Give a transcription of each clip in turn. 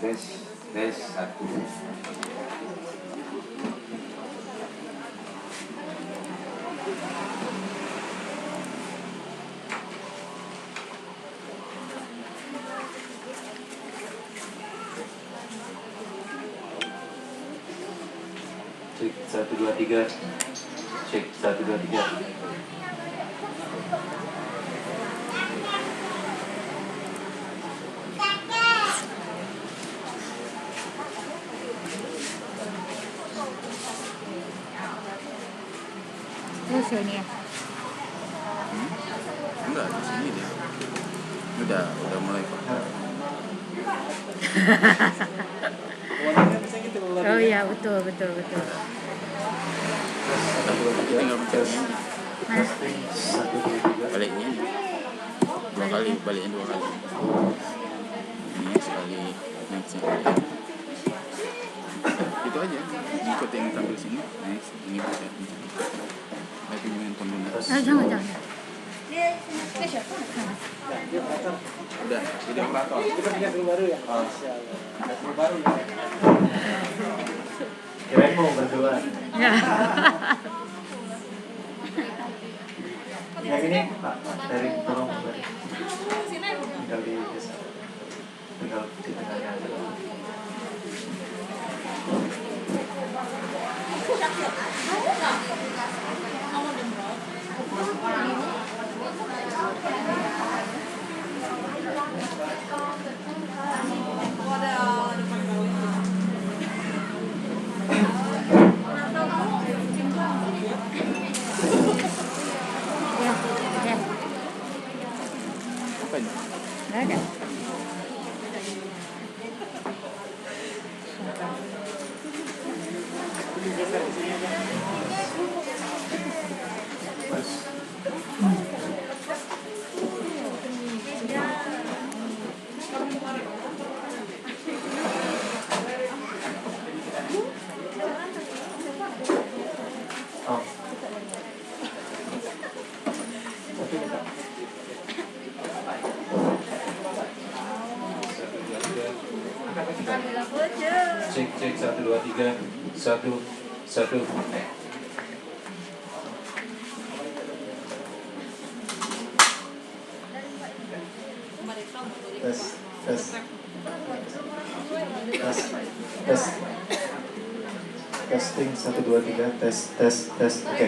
tes tes 1. Cek 1 2 3. Cek 1 2 3. Terus ini ya? Enggak, di sini dia. Udah mulai kok. Oh iya, betul. Tinggal pencet Mana? baliknya. Baliknya 2 kali. Ini sekali next sekali. Itu aja. Ikut yang tampil sini. Next, ini bisa. Lagi main pembunuh. Jangan. Udah, video operator. Kita punya kru baru ya? Ada kru baru ya? Kirain mau berdua. Ya. Yang ini Pak dari tolong Pak. Tinggal di desa. Tinggal di tengahnya aja. Ya. Apa ini? Nggak ada. Oh. Cek 1 2 3. 1 1. Tes. Testing 1 2 3. Tes. Oke.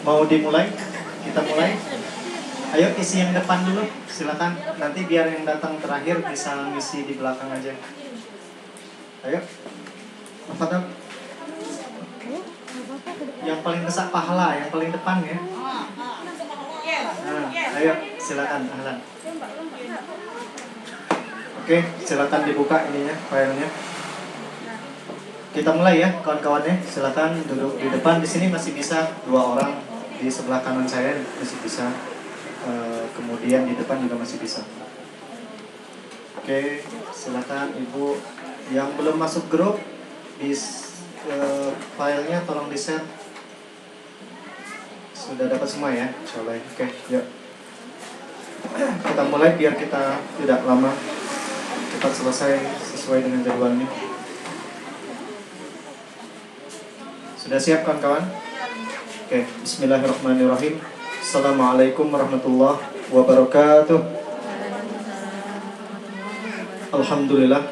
Mau dimulai? Kita mulai. Ayo isi yang depan dulu, silakan. Nanti biar yang datang terakhir bisa ngisi di belakang aja. Ayo. Apa tuh? Yang paling besar pahala, yang paling depan ya. Nah, ayo silakan, ahlan. Oke, silakan dibuka ininya, filenya. Kita mulai ya, kawan-kawannya. Silakan duduk di depan. Di sini masih bisa 2 orang. Di sebelah kanan saya masih bisa. Kemudian di depan juga masih bisa. Oke, silakan Ibu yang belum masuk grup di filenya tolong di-share. Sudah dapat semua ya, insyaallah. Oke, yuk. Kita mulai biar kita tidak lama, cepat selesai sesuai dengan jadwalnya. Sudah siap kawan-kawan? Oke, bismillahirrahmanirrahim. Assalamualaikum warahmatullahi wabarakatuh. Alhamdulillah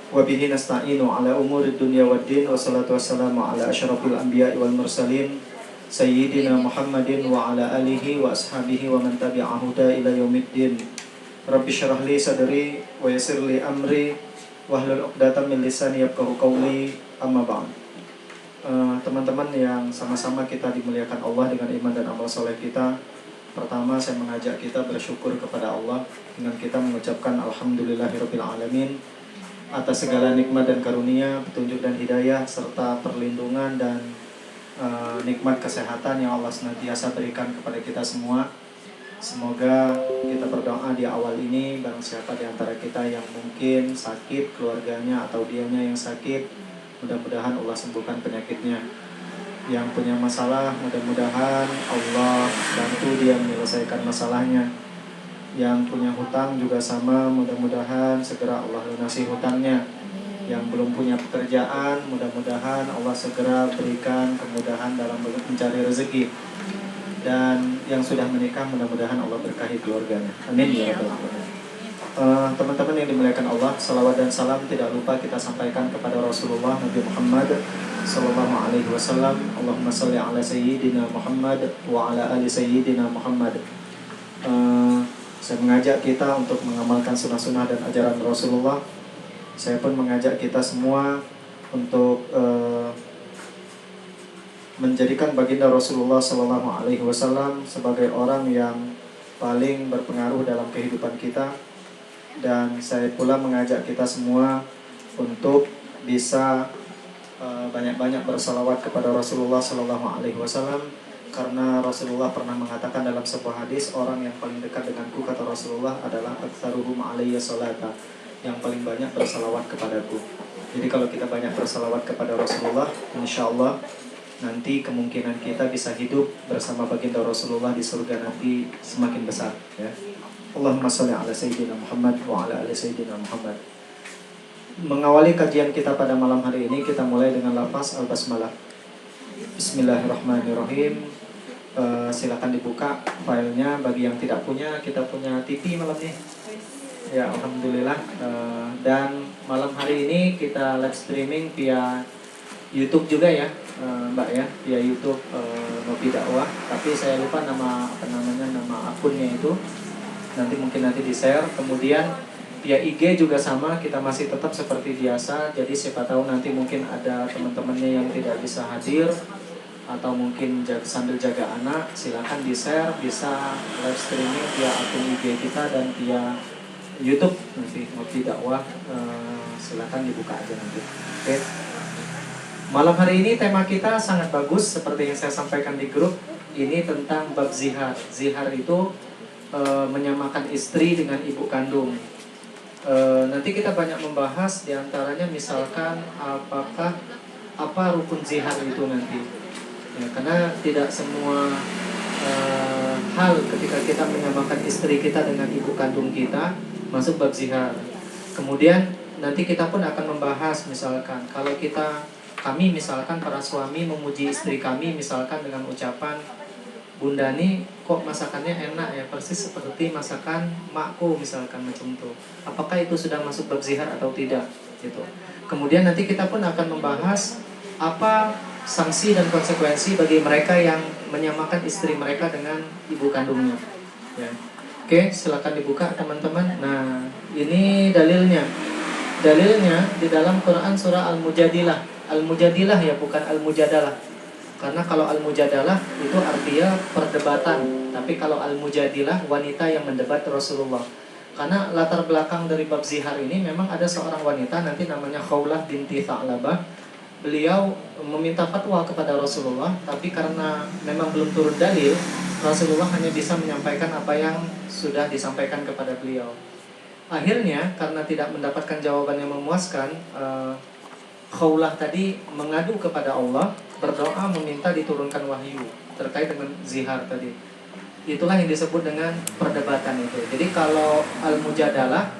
wa bihi nasta'inu ala umurid dunya waddin, wassalatu wassalamu ala asyrafil anbiya'i wal mursalin sayyidina Muhammadin wa ala alihi wa ashabihi wa man tabi'ahu ila yaumiddin. Rabbi syrah li sadri wa yassir li amri wahlul 'uqdatam min lisani yafqahu qawli, amma ba'd. teman-teman yang sama-sama kita dimuliakan Allah dengan iman dan amal soleh kita. Pertama, saya mengajak kita bersyukur kepada Allah dengan kita mengucapkan Alhamdulillahirabbil alamin atas segala nikmat dan karunia, petunjuk dan hidayah, serta perlindungan dan nikmat kesehatan yang Allah senantiasa berikan kepada kita semua. Semoga kita berdoa di awal ini, barang siapa di antara kita yang mungkin sakit, keluarganya atau dianya yang sakit, mudah-mudahan Allah sembuhkan penyakitnya. Yang punya masalah, mudah-mudahan Allah bantu dia menyelesaikan masalahnya. Yang punya hutang juga sama, mudah-mudahan segera Allah lunasi hutangnya. Yang belum punya pekerjaan, mudah-mudahan Allah segera berikan kemudahan dalam mencari rezeki. Dan yang sudah menikah, mudah-mudahan Allah berkahi keluarganya. Amin ya rabbal alamin. Teman-teman yang dimuliakan Allah, salawat dan salam tidak lupa kita sampaikan kepada Rasulullah Nabi Muhammad sallallahu alaihi wasallam. Allahumma shalli ala sayyidina Muhammad wa ala ali sayyidina Muhammad. Saya mengajak kita untuk mengamalkan sunnah-sunnah dan ajaran Rasulullah. Saya pun mengajak kita semua untuk menjadikan baginda Rasulullah sallallahu alaihi wasallam sebagai orang yang paling berpengaruh dalam kehidupan kita. Dan saya pula mengajak kita semua untuk bisa banyak-banyak bersalawat kepada Rasulullah sallallahu alaihi wasallam. Karena Rasulullah pernah mengatakan dalam sebuah hadis, orang yang paling dekat denganku, kata Rasulullah, adalah aktsaruhum alayya salata, yang paling banyak bersalawat kepadaku. Jadi kalau kita banyak bersalawat kepada Rasulullah, insyaallah nanti kemungkinan kita bisa hidup bersama baginda Rasulullah di surga nanti semakin besar, ya. Allahumma shalli ala sayyidina Muhammad wa ala ali sayyidina Muhammad. Mengawali kajian kita pada malam hari ini, kita mulai dengan lafaz al-basmalah. Bismillahirrahmanirrahim. Silakan dibuka filenya bagi yang tidak punya. Kita punya TV malam ini. Ya, alhamdulillah. Dan malam hari ini kita live streaming via YouTube juga ya, Mbak ya, via YouTube Nopi Dakwah. Tapi saya lupa nama akunnya itu. Nanti di share. Kemudian via IG juga sama, kita masih tetap seperti biasa. Jadi siapa tahu nanti mungkin ada teman-temannya yang tidak bisa hadir atau mungkin sambil jaga anak, silakan di share, bisa live streaming via akun IG kita dan via YouTube nanti Nopi Dakwah. Silakan dibuka aja nanti. Oke. Malam hari ini tema kita sangat bagus seperti yang saya sampaikan di grup. Ini tentang bab zihar. Zihar itu menyamakan istri dengan ibu kandung. Nanti kita banyak membahas diantaranya misalkan apa rukun zihar itu nanti. Ya, karena tidak semua hal ketika kita menyamakan istri kita dengan ibu kandung kita masuk bab zihar. Kemudian nanti kita pun akan membahas misalkan kalau kami misalkan para suami memuji istri kami misalkan dengan ucapan, Bunda nih kok masakannya enak ya, persis seperti masakan makku misalkan, macam itu. Apakah itu sudah masuk bab zihar atau tidak gitu. Kemudian nanti kita pun akan membahas apa sanksi dan konsekuensi bagi mereka yang menyamakan istri mereka dengan ibu kandungnya, ya. Oke, silakan dibuka teman-teman. Nah, ini dalilnya di dalam Quran surah Al-Mujadilah ya, bukan Al-Mujadalah. Karena kalau Al-Mujadalah itu artinya perdebatan, tapi kalau Al-Mujadilah wanita yang mendebat Rasulullah. Karena latar belakang dari bab zihar ini memang ada seorang wanita nanti namanya Khawlah binti Tha'labah. Beliau meminta fatwa kepada Rasulullah, tapi karena memang belum turun dalil, Rasulullah hanya bisa menyampaikan apa yang sudah disampaikan kepada beliau. Akhirnya karena tidak mendapatkan jawaban yang memuaskan, Khawlah tadi mengadu kepada Allah, berdoa meminta diturunkan wahyu terkait dengan zihar tadi. Itulah yang disebut dengan perdebatan itu. Jadi kalau Al-Mujadalah,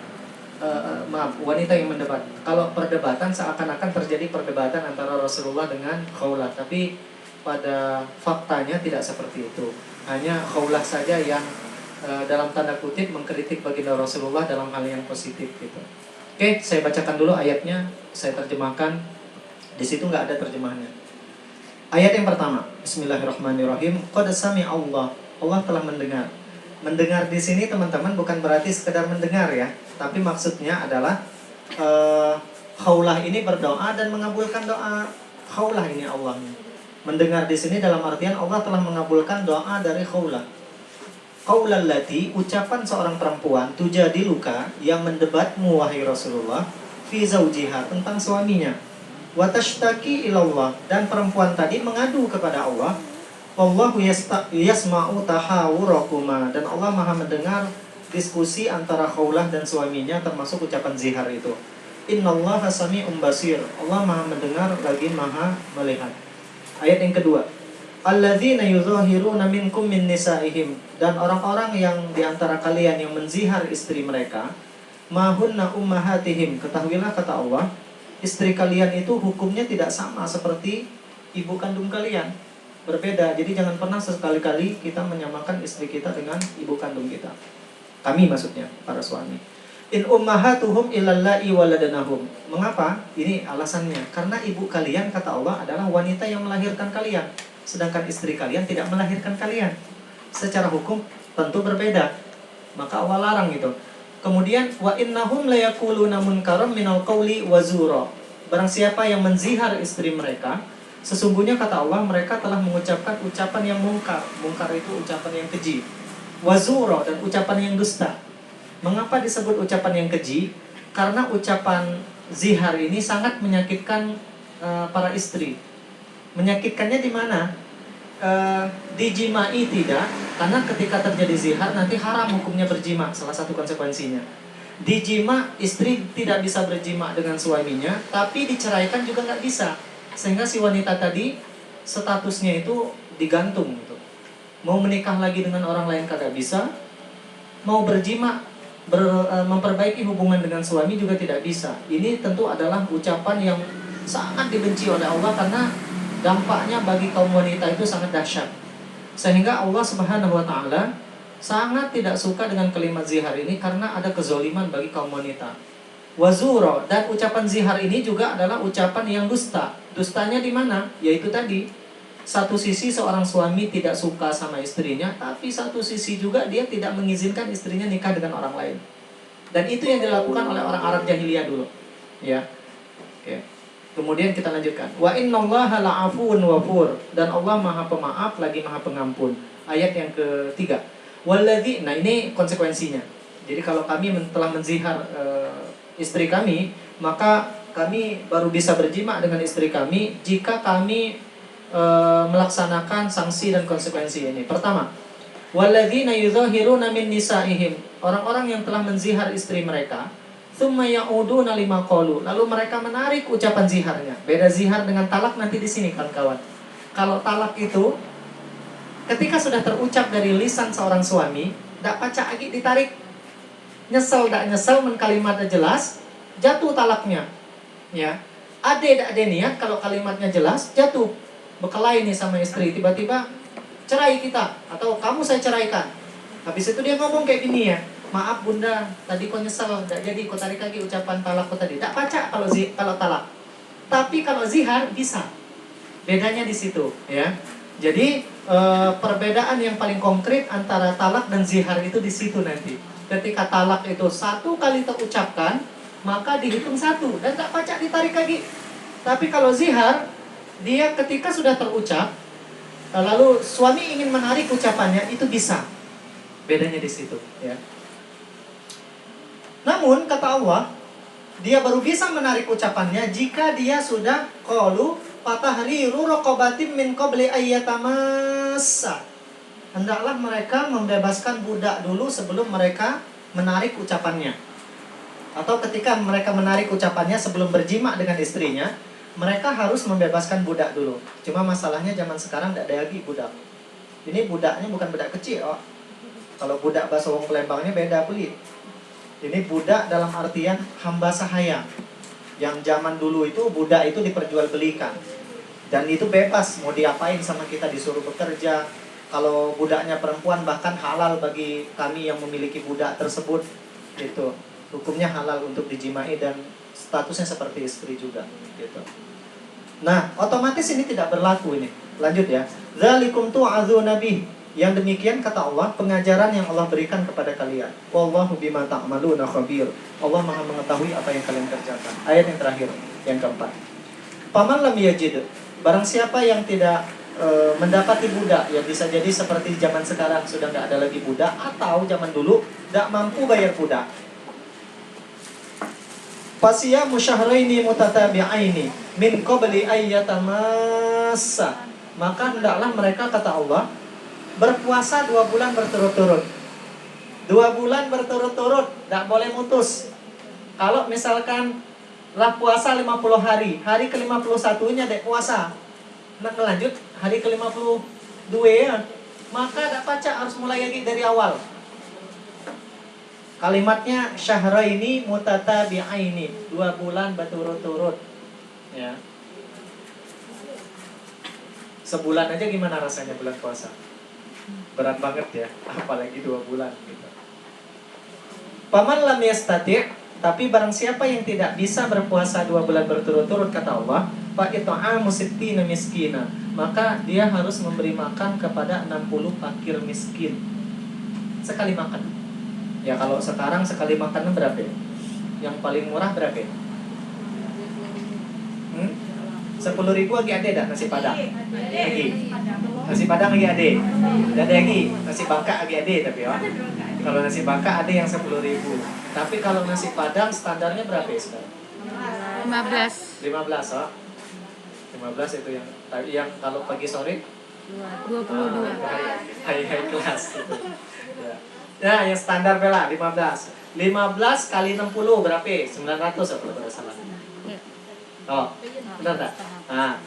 wanita yang mendebat. Kalau perdebatan seakan-akan terjadi perdebatan antara Rasulullah dengan Khawlah, tapi pada faktanya tidak seperti itu. Hanya Khawlah saja yang dalam tanda kutip mengkritik baginda Rasulullah dalam hal yang positif gitu. Oke, saya bacakan dulu ayatnya, saya terjemahkan. Di situ nggak ada terjemahannya. Ayat yang pertama, Bismillahirrahmanirrahim. Qad sami'a Allah telah mendengar. Mendengar di sini teman-teman bukan berarti sekedar mendengar ya, tapi maksudnya adalah Khawlah ini berdoa dan mengabulkan doa Khawlah ini Allahnya. Mendengar di sini dalam artian Allah telah mengabulkan doa dari Khawlah. Qaulal lati, ucapan seorang perempuan, tujadiluka, yang mendebatmu wahai Rasulullah, fi zaujiha, tentang suaminya. Wa tashtaki ilallah, dan perempuan tadi mengadu kepada Allah. Wallahu yasma'u tahawurakuma, dan Allah Maha mendengar diskusi antara Khawlah dan suaminya, termasuk ucapan zihar itu. Innallaha sami'un basir, Allah Maha mendengar lagi Maha melihat. Ayat yang kedua, alladzina yuzahiruna minkum min nisaihim, dan orang-orang yang diantara kalian yang menzihar istri mereka, mahunna ummahatihim, ketahuilah kata Allah, istri kalian itu hukumnya tidak sama seperti ibu kandung kalian, berbeda. Jadi jangan pernah sekali-kali kita menyamakan istri kita dengan ibu kandung kita. Kami maksudnya, para suami. In ummahatuhum illallai waladanahum. Mengapa? Ini alasannya. Karena ibu kalian, kata Allah, adalah wanita yang melahirkan kalian, sedangkan istri kalian tidak melahirkan kalian. Secara hukum tentu berbeda. Maka Allah larang itu. Kemudian wa innahum layakuluna munkaram minal qawli wazura. Barang siapa yang menzihar istri mereka, sesungguhnya kata Allah, mereka telah mengucapkan ucapan yang mungkar. Mungkar itu ucapan yang keji. Wazura, dan ucapan yang dusta. Mengapa disebut ucapan yang keji? Karena ucapan zihar ini sangat menyakitkan para istri. Menyakitkannya di mana? Dijimai tidak, karena ketika terjadi zihar nanti haram hukumnya berjima, salah satu konsekuensinya. Dijima, istri tidak bisa berjima dengan suaminya, tapi diceraikan juga nggak bisa, sehingga si wanita tadi statusnya itu digantung gitu. Mau menikah lagi dengan orang lain kagak bisa, mau berjima, memperbaiki hubungan dengan suami juga tidak bisa. Ini tentu adalah ucapan yang sangat dibenci oleh Allah, karena dampaknya bagi kaum wanita itu sangat dahsyat. Sehingga Allah Subhanahu wa taala sangat tidak suka dengan kalimat zihar ini, karena ada kezoliman bagi kaum wanita. Wazura, dan ucapan zihar ini juga adalah ucapan yang dusta. Dustanya di mana? Yaitu tadi, satu sisi seorang suami tidak suka sama istrinya, tapi satu sisi juga dia tidak mengizinkan istrinya nikah dengan orang lain. Dan itu yang dilakukan oleh orang Arab jahiliyah dulu. Ya. Oke. Kemudian kita lanjutkan. Wa innallaha la'afuwun ghafur, dan Allah Maha Pemaaf lagi Maha Pengampun. Ayat yang ketiga. Walladzi, nah ini konsekuensinya. Jadi kalau kami telah menzihar istri kami, maka kami baru bisa berjima dengan istri kami jika kami melaksanakan sanksi dan konsekuensi ini. Pertama, walladzina yuzahiruna min nisaihim, orang-orang yang telah menzihar istri mereka, tsumma ya'uduna lima qalu, lalu mereka menarik ucapan ziharnya. Beda zihar dengan talak nanti di sini kawan-kawan. Kalau talak itu ketika sudah terucap dari lisan seorang suami, dak pacak lagi ditarik. Nyesel dak nyesel, men kalimatnya jelas, jatuh talaknya. Ya. Ade dak ade niat, kalau kalimatnya jelas, jatuh. Berkelahi nih sama istri, tiba-tiba cerai kita, atau kamu saya ceraikan. Habis itu dia ngomong kayak gini ya, maaf bunda, tadi kau nyesel, tidak jadi kau tarik lagi ucapan talak kau tadi. Tidak pacak kalau talak. Tapi kalau zihar bisa. Bedanya di situ, ya. Jadi perbedaan yang paling konkret antara talak dan zihar itu di situ nanti. Ketika talak itu satu kali terucapkan, maka dihitung satu dan tak pacak ditarik lagi. Tapi kalau zihar, dia ketika sudah terucap, lalu suami ingin menarik ucapannya, itu bisa. Bedanya di situ, ya. Namun kata Allah, dia baru bisa menarik ucapannya jika dia sudah qalu fatahriru raqabatin min qabli ayyatamassa. Hendaklah mereka membebaskan budak dulu sebelum mereka menarik ucapannya. Atau ketika mereka menarik ucapannya sebelum berjima dengan istrinya, mereka harus membebaskan budak dulu. Cuma masalahnya zaman sekarang tidak ada lagi budak. Ini budaknya bukan budak kecil, oh. Kalau budak bahasa wong Palembangnya beda pelit. Ini budak dalam artian hamba sahaya. Yang zaman dulu itu budak itu diperjualbelikan. Dan itu bebas mau diapain sama kita, disuruh bekerja. Kalau budaknya perempuan bahkan halal bagi kami yang memiliki budak tersebut. Itu hukumnya halal untuk dijimai dan statusnya seperti istri juga gitu. Nah, otomatis ini tidak berlaku ini. Lanjut ya. Dzalikum tu'adzuna bih. Yang demikian kata Allah, pengajaran yang Allah berikan kepada kalian. Wallahu bima ta'maluna khabir. Allah Maha mengetahui apa yang kalian kerjakan. Ayat yang terakhir, yang keempat. Paman lam yajid. Barang siapa yang tidak mendapati budak, ya bisa jadi seperti zaman sekarang sudah nggak ada lagi budak, atau zaman dulu tidak mampu bayar budak. Fasiyamu syahraini mutatabi'aini min qabli ayyatamassa. Maka hendaklah mereka, kata Allah, berpuasa 2 bulan berturut-turut. 2 bulan berturut-turut, tidak boleh mutus. Kalau misalkan lah puasa 50 hari, hari ke-51-nya dek puasa, nak lanjut hari ke-52 ya, maka tidak pacak, harus mulai lagi dari awal. Kalimatnya syahraini mutatabi'aini, 2 bulan berturut-turut. Ya. Sebulan aja gimana rasanya bulan puasa? Berat banget ya, apalagi 2 bulan gitu. Paman lam yastati', tapi barang siapa yang tidak bisa berpuasa 2 bulan berturut-turut, kata Allah, fa it'amu sittina miskina, maka dia harus memberi makan kepada 60 fakir miskin sekali makan. Ya kalau sekarang sekali makan berapa ya? Yang paling murah berapa ya? 10.000 lagi ada dah nasi padang? Lagi. Nasi padang lagi ada. Dan ada lagi nasi bangka lagi ada tapi ya. Kalau nasi bangka ada yang 10.000. Tapi kalau nasi padang standarnya berapa ya sekarang? 15. 15 oh. 15 itu yang kalau pagi sore 22. High class gitu. Ya. Nah, yang standar bela 15. 15 kali 60 berapa? 900 apa kalau salah. Oh, benar tak? Nah,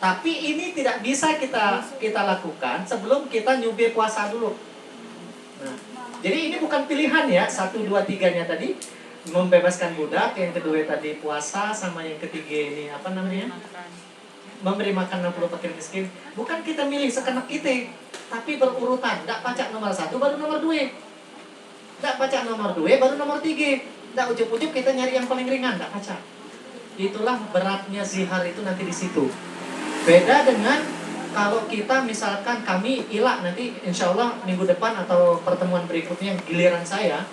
tapi ini tidak bisa kita lakukan sebelum kita nyubir puasa dulu. Nah, jadi ini bukan pilihan ya, 1, 2, 3-nya tadi membebaskan budak, yang kedua tadi puasa, sama yang ketiga ini apa namanya? Memberi makan 60 fakir miskin. Bukan kita milih sekenak kita, tapi berurutan. Tidak pacak nomor 1 baru nomor 2. Tidak pacak nomor 2 baru nomor 3. Tidak ujuk-ujuk kita nyari yang paling ringan, tidak pacak. Itulah beratnya zihar itu nanti di situ. Beda dengan kalau kita misalkan kami ilah, nanti insya Allah minggu depan atau pertemuan berikutnya giliran saya,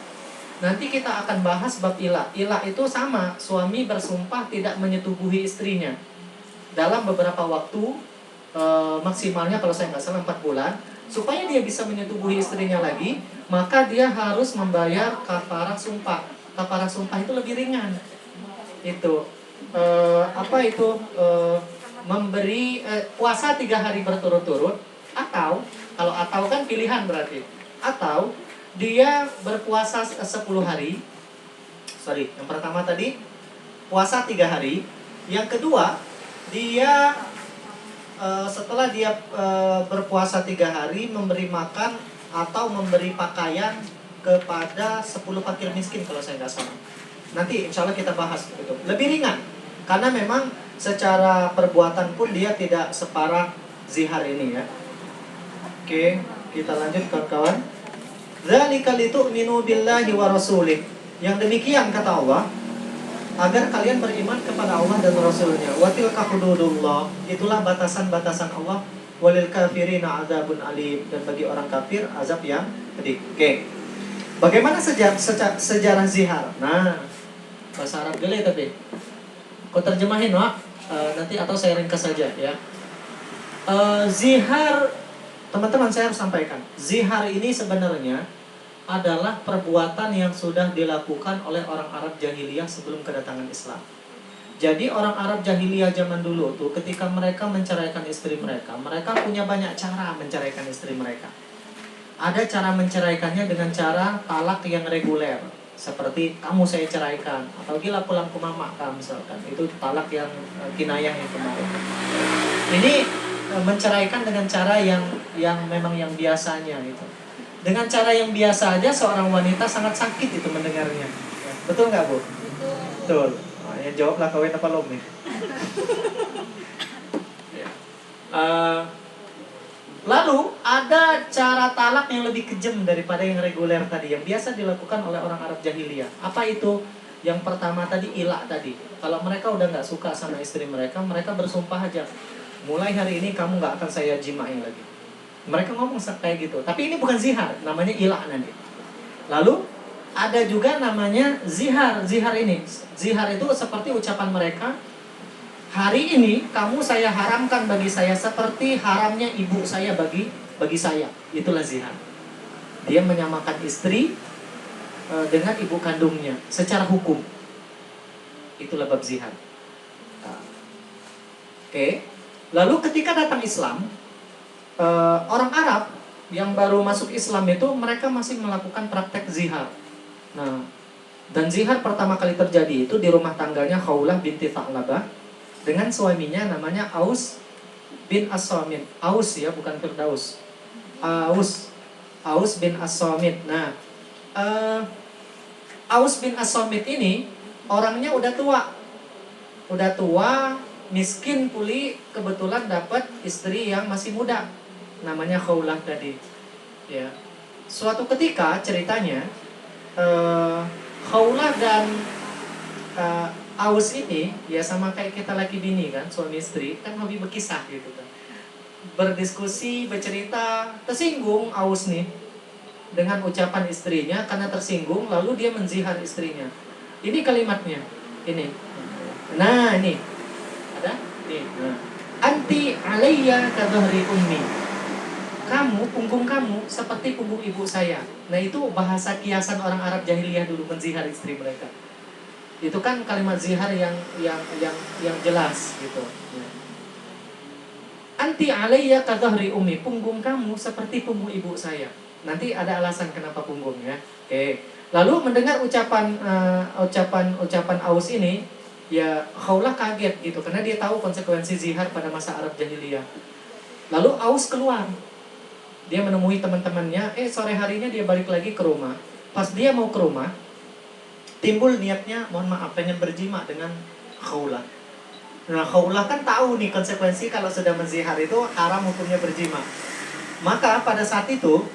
nanti kita akan bahas bab ilah. Ilah itu sama, suami bersumpah tidak menyetubuhi istrinya dalam beberapa waktu, maksimalnya kalau saya nggak salah 4 bulan, supaya dia bisa menyetubuhi istrinya lagi, maka dia harus membayar kafarah sumpah. Kafarah sumpah itu lebih ringan. Itu memberi puasa 3 hari berturut-turut, atau kalau atau kan pilihan berarti, atau dia berpuasa 10 hari. Sorry, yang pertama tadi puasa 3 hari, yang kedua dia setelah dia berpuasa 3 hari memberi makan atau memberi pakaian kepada 10 fakir miskin kalau saya nggak salah. Nanti insya Allah kita bahas itu. Lebih ringan karena memang secara perbuatan pun dia tidak separah zihar ini ya. Oke, kita lanjut kawan-kawan. Dzalika litu'minu billahi wa rasulih. Yang demikian kata Allah, agar kalian beriman kepada Allah dan Rasulnya. Wa tilka hududullah, itulah batasan-batasan Allah. Walil kafirina adzabun alim, dan bagi orang kafir azab yang pedih. Oke. Bagaimana sejarah zihar? Nah, bahasa Arab gele tapi kau terjemahin Wak, nanti atau saya ringkas saja ya. Zihar, teman-teman saya harus sampaikan, zihar ini sebenarnya adalah perbuatan yang sudah dilakukan oleh orang Arab jahiliyah sebelum kedatangan Islam. Jadi orang Arab jahiliyah zaman dulu tuh ketika mereka menceraikan istri mereka, mereka punya banyak cara menceraikan istri mereka. Ada cara menceraikannya dengan cara talak yang reguler, seperti kamu saya ceraikan, atau gila pulang ke mama kamu misalkan. Itu talak yang kinayah yang kemarin. Ini menceraikan dengan cara yang memang yang biasanya gitu. Dengan cara yang biasa aja seorang wanita sangat sakit itu mendengarnya. Betul nggak Bu? Betul. Oh, ya jawablah kawin apa belum nih? Lalu ada cara talak yang lebih kejam daripada yang reguler tadi, yang biasa dilakukan oleh orang Arab jahiliyah. Apa itu? Yang pertama tadi ilah tadi. Kalau mereka udah nggak suka sama istri mereka, mereka bersumpah aja, mulai hari ini kamu nggak akan saya jimain lagi. Mereka ngomong kayak gitu. Tapi ini bukan zihar, namanya ilah nanti. Lalu ada juga namanya zihar. Zihar ini, zihar itu seperti ucapan mereka, hari ini kamu saya haramkan bagi saya seperti haramnya ibu saya bagi saya. Itulah zihar. Dia menyamakan istri dengan ibu kandungnya secara hukum. Itulah bab zihar. Oke. Lalu ketika datang Islam, orang Arab yang baru masuk Islam itu mereka masih melakukan praktek zihar. Nah, dan zihar pertama kali terjadi itu di rumah tangganya Khawlah binti Tha'labah dengan suaminya namanya Aus bin As-Samit. Aus ya, bukan Firdaus. Aus bin As-Samit. Nah, Aus bin As-Samit ini orangnya udah tua, miskin puli, kebetulan dapat istri yang masih muda, namanya Khawlah tadi. Ya, suatu ketika ceritanya Khawlah dan Aus ini ya sama kayak kita laki bini kan, suami istri kan hobi berkisah gitu kan, berdiskusi, bercerita, tersinggung Aus nih dengan ucapan istrinya, karena tersinggung lalu dia menzihar istrinya. Ini kalimatnya, ini. Nah ini ada, nih. Nah. Anti alayya kadhahri ummi. Kamu, punggung kamu seperti punggung ibu saya. Nah itu bahasa kiasan orang Arab jahiliyah dulu menzihar istri mereka. Itu kan kalimat zihar yang jelas gitu. Ya. Anti alayya kadhahri ummi. Punggung kamu seperti punggung ibu saya. Nanti ada alasan kenapa punggung ya. Oke. Lalu mendengar ucapan Aus ini, ya Khawlah kaget gitu karena dia tahu konsekuensi zihar pada masa Arab jahiliyah. Lalu Aus keluar. Dia menemui teman-temannya, sore harinya dia balik lagi ke rumah. Pas dia mau ke rumah, timbul niatnya, mohon maaf, pengen berjima dengan Khawlah. Nah, Khawlah kan tahu nih konsekuensi kalau sudah menzihar itu haram hukumnya berjima. Maka pada saat itu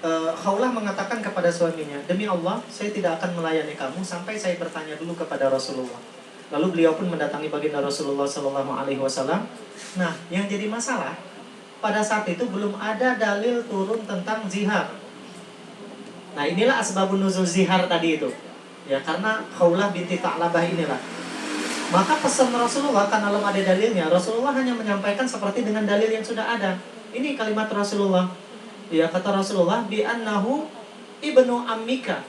Khawlah mengatakan kepada suaminya, demi Allah, saya tidak akan melayani kamu sampai saya bertanya dulu kepada Rasulullah. Lalu beliau pun mendatangi baginda Rasulullah SAW. Nah, yang jadi masalah pada saat itu belum ada dalil turun tentang zihar. Nah, inilah asbabun nuzul zihar tadi itu. Ya, karena Khawlah binti Tha'labah inilah. Maka pesan Rasulullah karena belum ada dalilnya, Rasulullah hanya menyampaikan seperti dengan dalil yang sudah ada. Ini kalimat Rasulullah. Ya, kata Rasulullah, bi annahu ibnu ammika.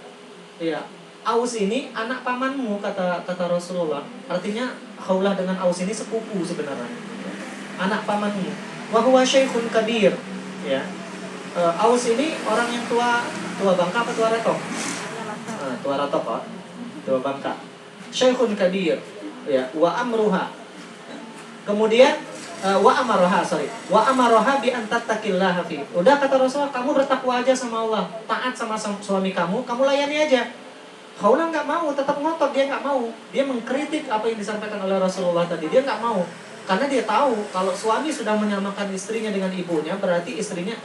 Ya, Aus ini anak pamanmu, kata Rasulullah. Artinya Khawlah dengan Aus ini sepupu sebenarnya. Anak pamanmu. Wa huwa syaikhun kabir. Ya. Aus ini orang yang tua bangka apa tua retok? Tua retok, Pak. Tua bangka. Syaikhun kabir. Ya, wa amruha. Kemudian wa amaroha bi an tattaqillaha fi. Udah kata Rasulullah, kamu bertakwa aja sama Allah, taat sama suami kamu layani aja. Khawlah nggak mau, tetap ngotot, dia nggak mau. Dia mengkritik apa yang disampaikan oleh Rasulullah tadi, dia nggak mau. Karena dia tahu kalau suami sudah menyamakan istrinya dengan ibunya, berarti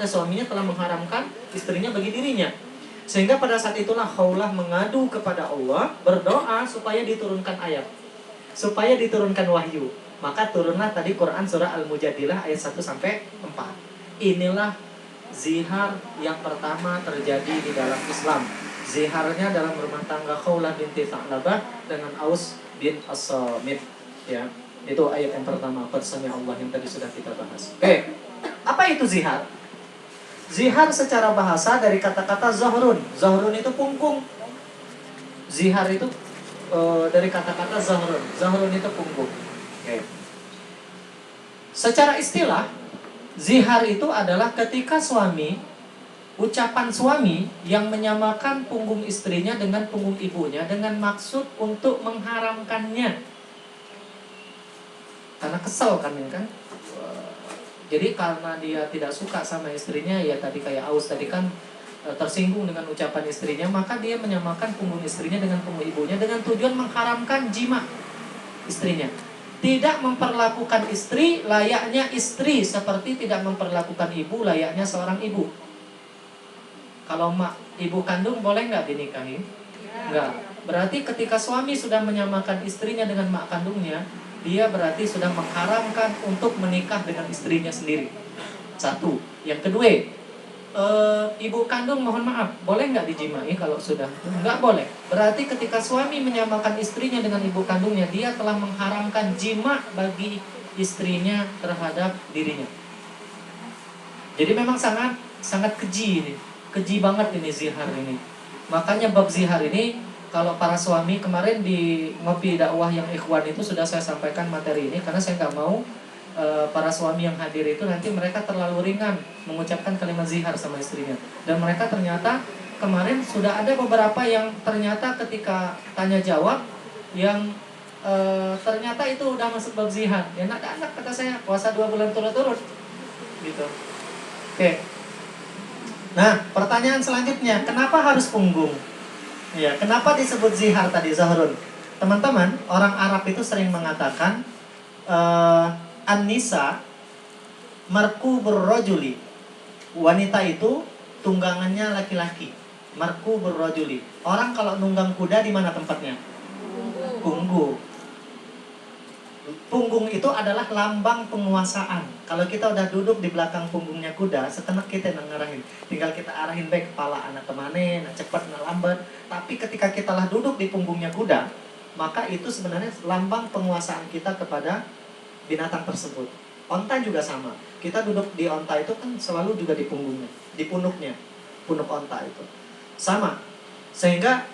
suaminya telah mengharamkan istrinya bagi dirinya. Sehingga pada saat itulah Khawlah mengadu kepada Allah, berdoa supaya diturunkan ayat, supaya diturunkan wahyu. Maka turunlah tadi Quran surah Al-Mujadilah ayat 1-4. Inilah zihar yang pertama terjadi di dalam Islam. Ziharnya dalam rumah tangga Khawlah binti Tha'labah dengan Aus bin As-Samit. Ya, itu ayat yang pertama, qad Allah yang tadi sudah kita bahas. Oke. Apa itu zihar? Zihar secara bahasa dari kata-kata zahrun. Zahrun itu punggung. Zihar itu dari kata-kata zahrun. Zahrun itu punggung. Okay. Secara istilah, zihar itu adalah ketika ucapan suami yang menyamakan punggung istrinya dengan punggung ibunya dengan maksud untuk mengharamkannya. Karena kesel kan. Jadi karena dia tidak suka sama istrinya, ya tadi kayak Aus tadi kan tersinggung dengan ucapan istrinya, maka dia menyamakan punggung istrinya dengan punggung ibunya dengan tujuan mengharamkan jima istrinya. Tidak memperlakukan istri layaknya istri, seperti tidak memperlakukan ibu layaknya seorang ibu. Kalau ibu kandung boleh nggak dinikahi? Nggak. Berarti ketika suami sudah menyamakan istrinya dengan mak kandungnya, dia berarti sudah mengharamkan untuk menikah dengan istrinya sendiri. Satu. Yang kedua, ibu kandung mohon maaf, boleh nggak dijimai kalau sudah? Nggak boleh. Berarti ketika suami menyamakan istrinya dengan ibu kandungnya, dia telah mengharamkan jima bagi istrinya terhadap dirinya. Jadi memang sangat sangat keji ini, keji banget ini zihar ini. Makanya bab zihar ini, kalau para suami kemarin di ngopi dakwah yang ikhwan itu sudah saya sampaikan materi ini, karena saya nggak mau para suami yang hadir itu nanti mereka terlalu ringan mengucapkan kalimat zihar sama istrinya. Dan mereka ternyata kemarin sudah ada beberapa yang ternyata ketika tanya jawab yang ternyata itu udah masuk bab zihar. Ya anak-anak kata saya puasa 2 bulan turut-turut gitu. Oke. Nah, pertanyaan selanjutnya, kenapa harus punggung? Ya, kenapa disebut zihar tadi, Zahrun? Teman-teman, orang Arab itu sering mengatakan An-nisa markubur rajuli. Wanita itu tunggangannya laki-laki. Markubur rajuli. Orang kalau nunggang kuda di mana tempatnya? Punggung. Punggung itu adalah lambang penguasaan. Kalau kita udah duduk di belakang punggungnya kuda, setenak kita yang ngarahin. Tinggal kita arahin baik kepala anak kemana, nak cepat, nak lambat. Tapi ketika kita lah duduk di punggungnya kuda, maka itu sebenarnya lambang penguasaan kita kepada binatang tersebut. Onta juga sama. Kita duduk di onta itu kan selalu juga di punggungnya, di punuknya, punuk onta itu. Sama. Sehingga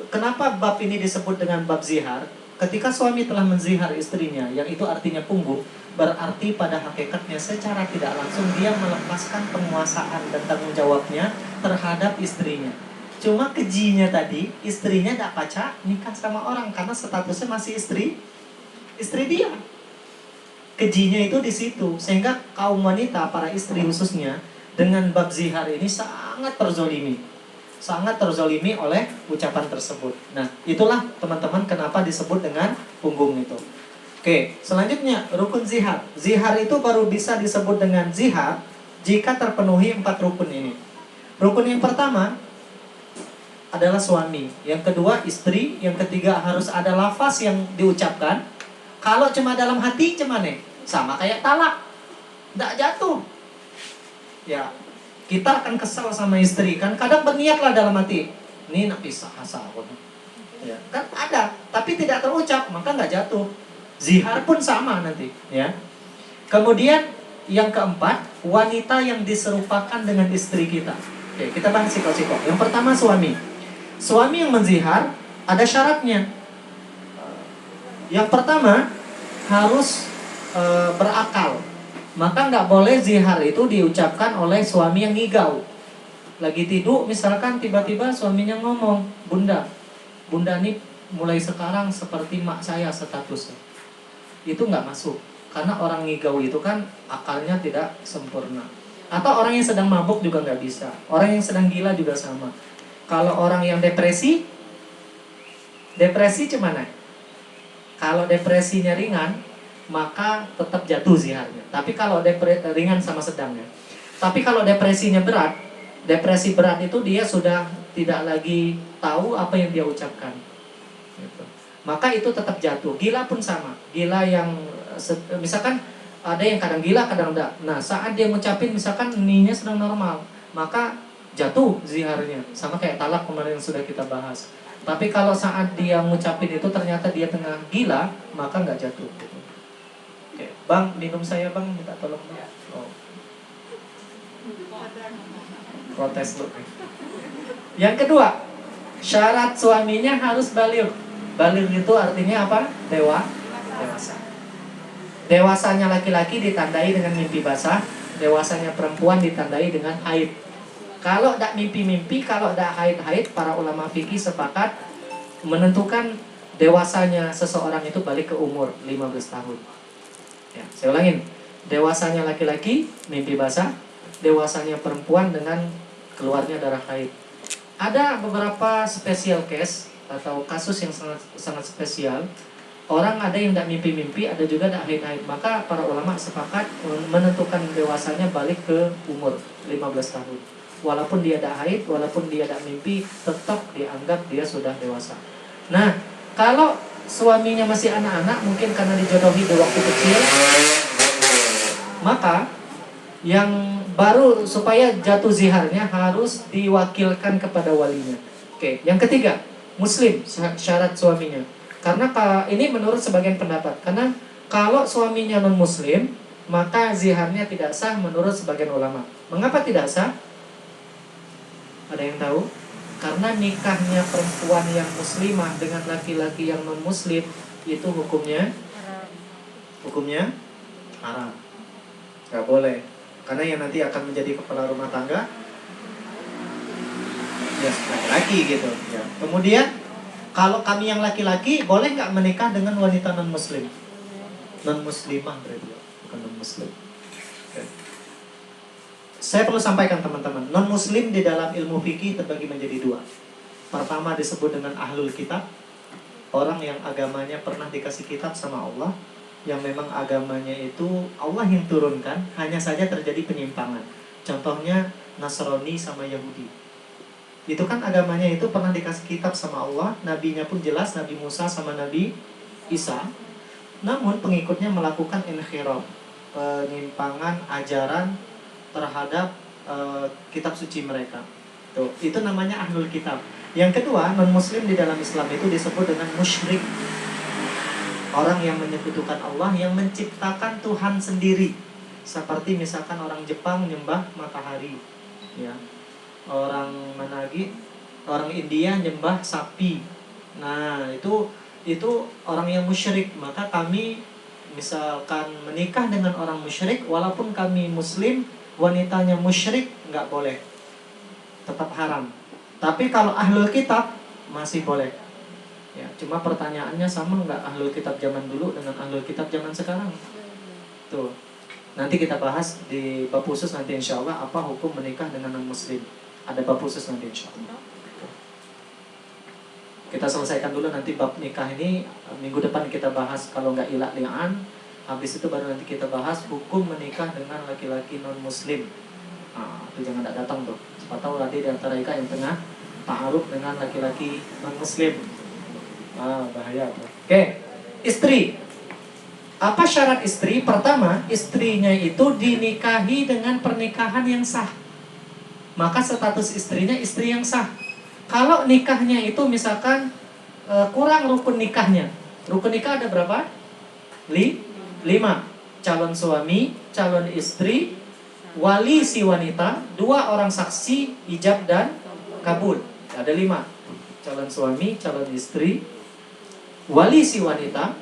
kenapa bab ini disebut dengan bab zihar? Ketika suami telah menzihar istrinya, yang itu artinya punggung, berarti pada hakikatnya secara tidak langsung dia melepaskan penguasaan dan tanggung jawabnya terhadap istrinya. Cuma kejinya tadi, istrinya tidak pacar nikah sama orang karena statusnya masih istri dia. Kejinya itu di situ, sehingga kaum wanita, para istri khususnya, dengan bab zihar ini sangat terzolimi oleh ucapan tersebut. Nah, itulah teman-teman kenapa disebut dengan punggung itu. Oke, selanjutnya rukun zihar. Zihar itu baru bisa disebut dengan zihar jika terpenuhi 4 rukun ini. Rukun yang pertama adalah suami, yang kedua istri, yang ketiga harus ada lafaz yang diucapkan. Kalau cuma dalam hati, cuman sama kayak talak, tidak jatuh. Ya, kita akan kesal sama istri kan, kadang berniatlah dalam hati, ini nak pisah asa aku. Ya, kan ada, tapi tidak terucap, maka nggak jatuh. Zihar pun sama nanti, ya. Kemudian yang keempat, wanita yang diserupakan dengan istri kita. Oke, kita bahas sikok-sikok. Yang pertama suami. Suami yang menzihar ada syaratnya. Yang pertama harus berakal. Maka nggak boleh zihar itu diucapkan oleh suami yang ngigau. Lagi tidur misalkan tiba-tiba suaminya ngomong, Bunda ini mulai sekarang seperti mak saya statusnya. Itu nggak masuk. Karena orang ngigau itu kan akalnya tidak sempurna. Atau orang yang sedang mabuk juga nggak bisa. Orang yang sedang gila juga sama. Kalau orang yang depresi cemana? Kalau depresinya ringan, maka tetap jatuh ziharnya. Tapi kalau ringan sama sedangnya. Tapi kalau depresinya berat, depresi berat itu dia sudah tidak lagi tahu apa yang dia ucapkan. Gitu. Maka itu tetap jatuh. Gila pun sama. Gila yang misalkan ada yang kadang gila, kadang enggak. Nah, saat dia ngucapin misalkan ninya sedang normal, maka jatuh ziharnya. Sama kayak talak kemarin yang sudah kita bahas. Tapi kalau saat dia ngucapin itu ternyata dia tengah gila, maka nggak jatuh. Oke, Bang, minum saya Bang, minta tolong. Oh. Protes lu. Yang kedua, syarat suaminya harus baligh. Baligh itu artinya apa? Dewasa. Dewasanya laki-laki ditandai dengan mimpi basah, dewasanya perempuan ditandai dengan haid. Kalau tidak mimpi-mimpi, kalau tidak haid-haid, para ulama fikih sepakat menentukan dewasanya seseorang itu balik ke umur 15 tahun. Ya, saya ulangin. Dewasanya laki-laki, mimpi basah. Dewasanya perempuan dengan keluarnya darah haid. Ada beberapa special case atau kasus yang sangat spesial. Orang ada yang tidak mimpi-mimpi, ada juga tidak haid-haid. Maka para ulama sepakat menentukan dewasanya balik ke umur 15 tahun. Walaupun dia tidak haid, walaupun dia tidak mimpi, tetap dianggap dia sudah dewasa. Nah, kalau suaminya masih anak-anak, mungkin karena dijodohi di waktu kecil, maka Yang baru supaya jatuh ziharnya harus diwakilkan kepada walinya. Oke, yang ketiga, muslim syarat suaminya. Karena ini menurut sebagian pendapat. Karena kalau suaminya non muslim, maka ziharnya tidak sah menurut sebagian ulama. Mengapa tidak sah? Ada yang tahu? Karena nikahnya perempuan yang muslimah dengan laki-laki yang non muslim itu hukumnya haram. Gak boleh. Karena yang nanti akan menjadi kepala rumah tangga ya laki-laki gitu ya. Kemudian kalau kami yang laki-laki boleh nggak menikah dengan wanita non muslim? Non muslimah berarti bukan non muslim. Oke. Saya perlu sampaikan teman-teman, non muslim di dalam ilmu fikih terbagi menjadi dua. Pertama disebut dengan ahlul kitab, orang yang agamanya pernah dikasih kitab sama Allah, yang memang agamanya itu Allah yang turunkan, hanya saja terjadi penyimpangan. Contohnya Nasrani sama Yahudi. Itu kan agamanya itu pernah dikasih kitab sama Allah, nabinya pun jelas, Nabi Musa sama Nabi Isa. Namun pengikutnya melakukan inhiraf, penyimpangan ajaran terhadap kitab suci mereka. Tuh, itu namanya ahlul kitab. Yang kedua, non muslim di dalam Islam itu disebut dengan musyrik. Orang yang menyekutukan Allah, yang menciptakan Tuhan sendiri. Seperti misalkan orang Jepang nyembah matahari, ya. Orang mana lagi? Orang India nyembah sapi. Nah, itu orang yang musyrik. Maka kami misalkan menikah dengan orang musyrik, walaupun kami muslim, wanitanya musyrik nggak boleh, tetap haram. Tapi kalau ahlul kitab masih boleh. Ya, cuma pertanyaannya sama nggak ahlul kitab zaman dulu dengan ahlul kitab zaman sekarang? Tuh, nanti kita bahas di bab khusus nanti insya Allah apa hukum menikah dengan non muslim. Ada bab khusus nanti insya Allah. Kita selesaikan dulu nanti bab nikah ini, minggu depan kita bahas kalau nggak ilah li'an. Habis itu baru nanti kita bahas hukum menikah dengan laki-laki non muslim. Nah, itu jangan datang tuh. Siapa tahu nanti di antara ika yang tengah ta'aruf dengan laki-laki non muslim. Bahaya tuh. Oke, istri. Apa syarat istri? Pertama, istrinya itu dinikahi dengan pernikahan yang sah. Maka status istrinya istri yang sah. Kalau nikahnya itu misalkan kurang rukun nikahnya. Rukun nikah ada berapa? 5. Calon suami, calon istri, wali si wanita, 2 orang saksi, ijab dan kabul. Ada 5. Calon suami, calon istri, wali si wanita,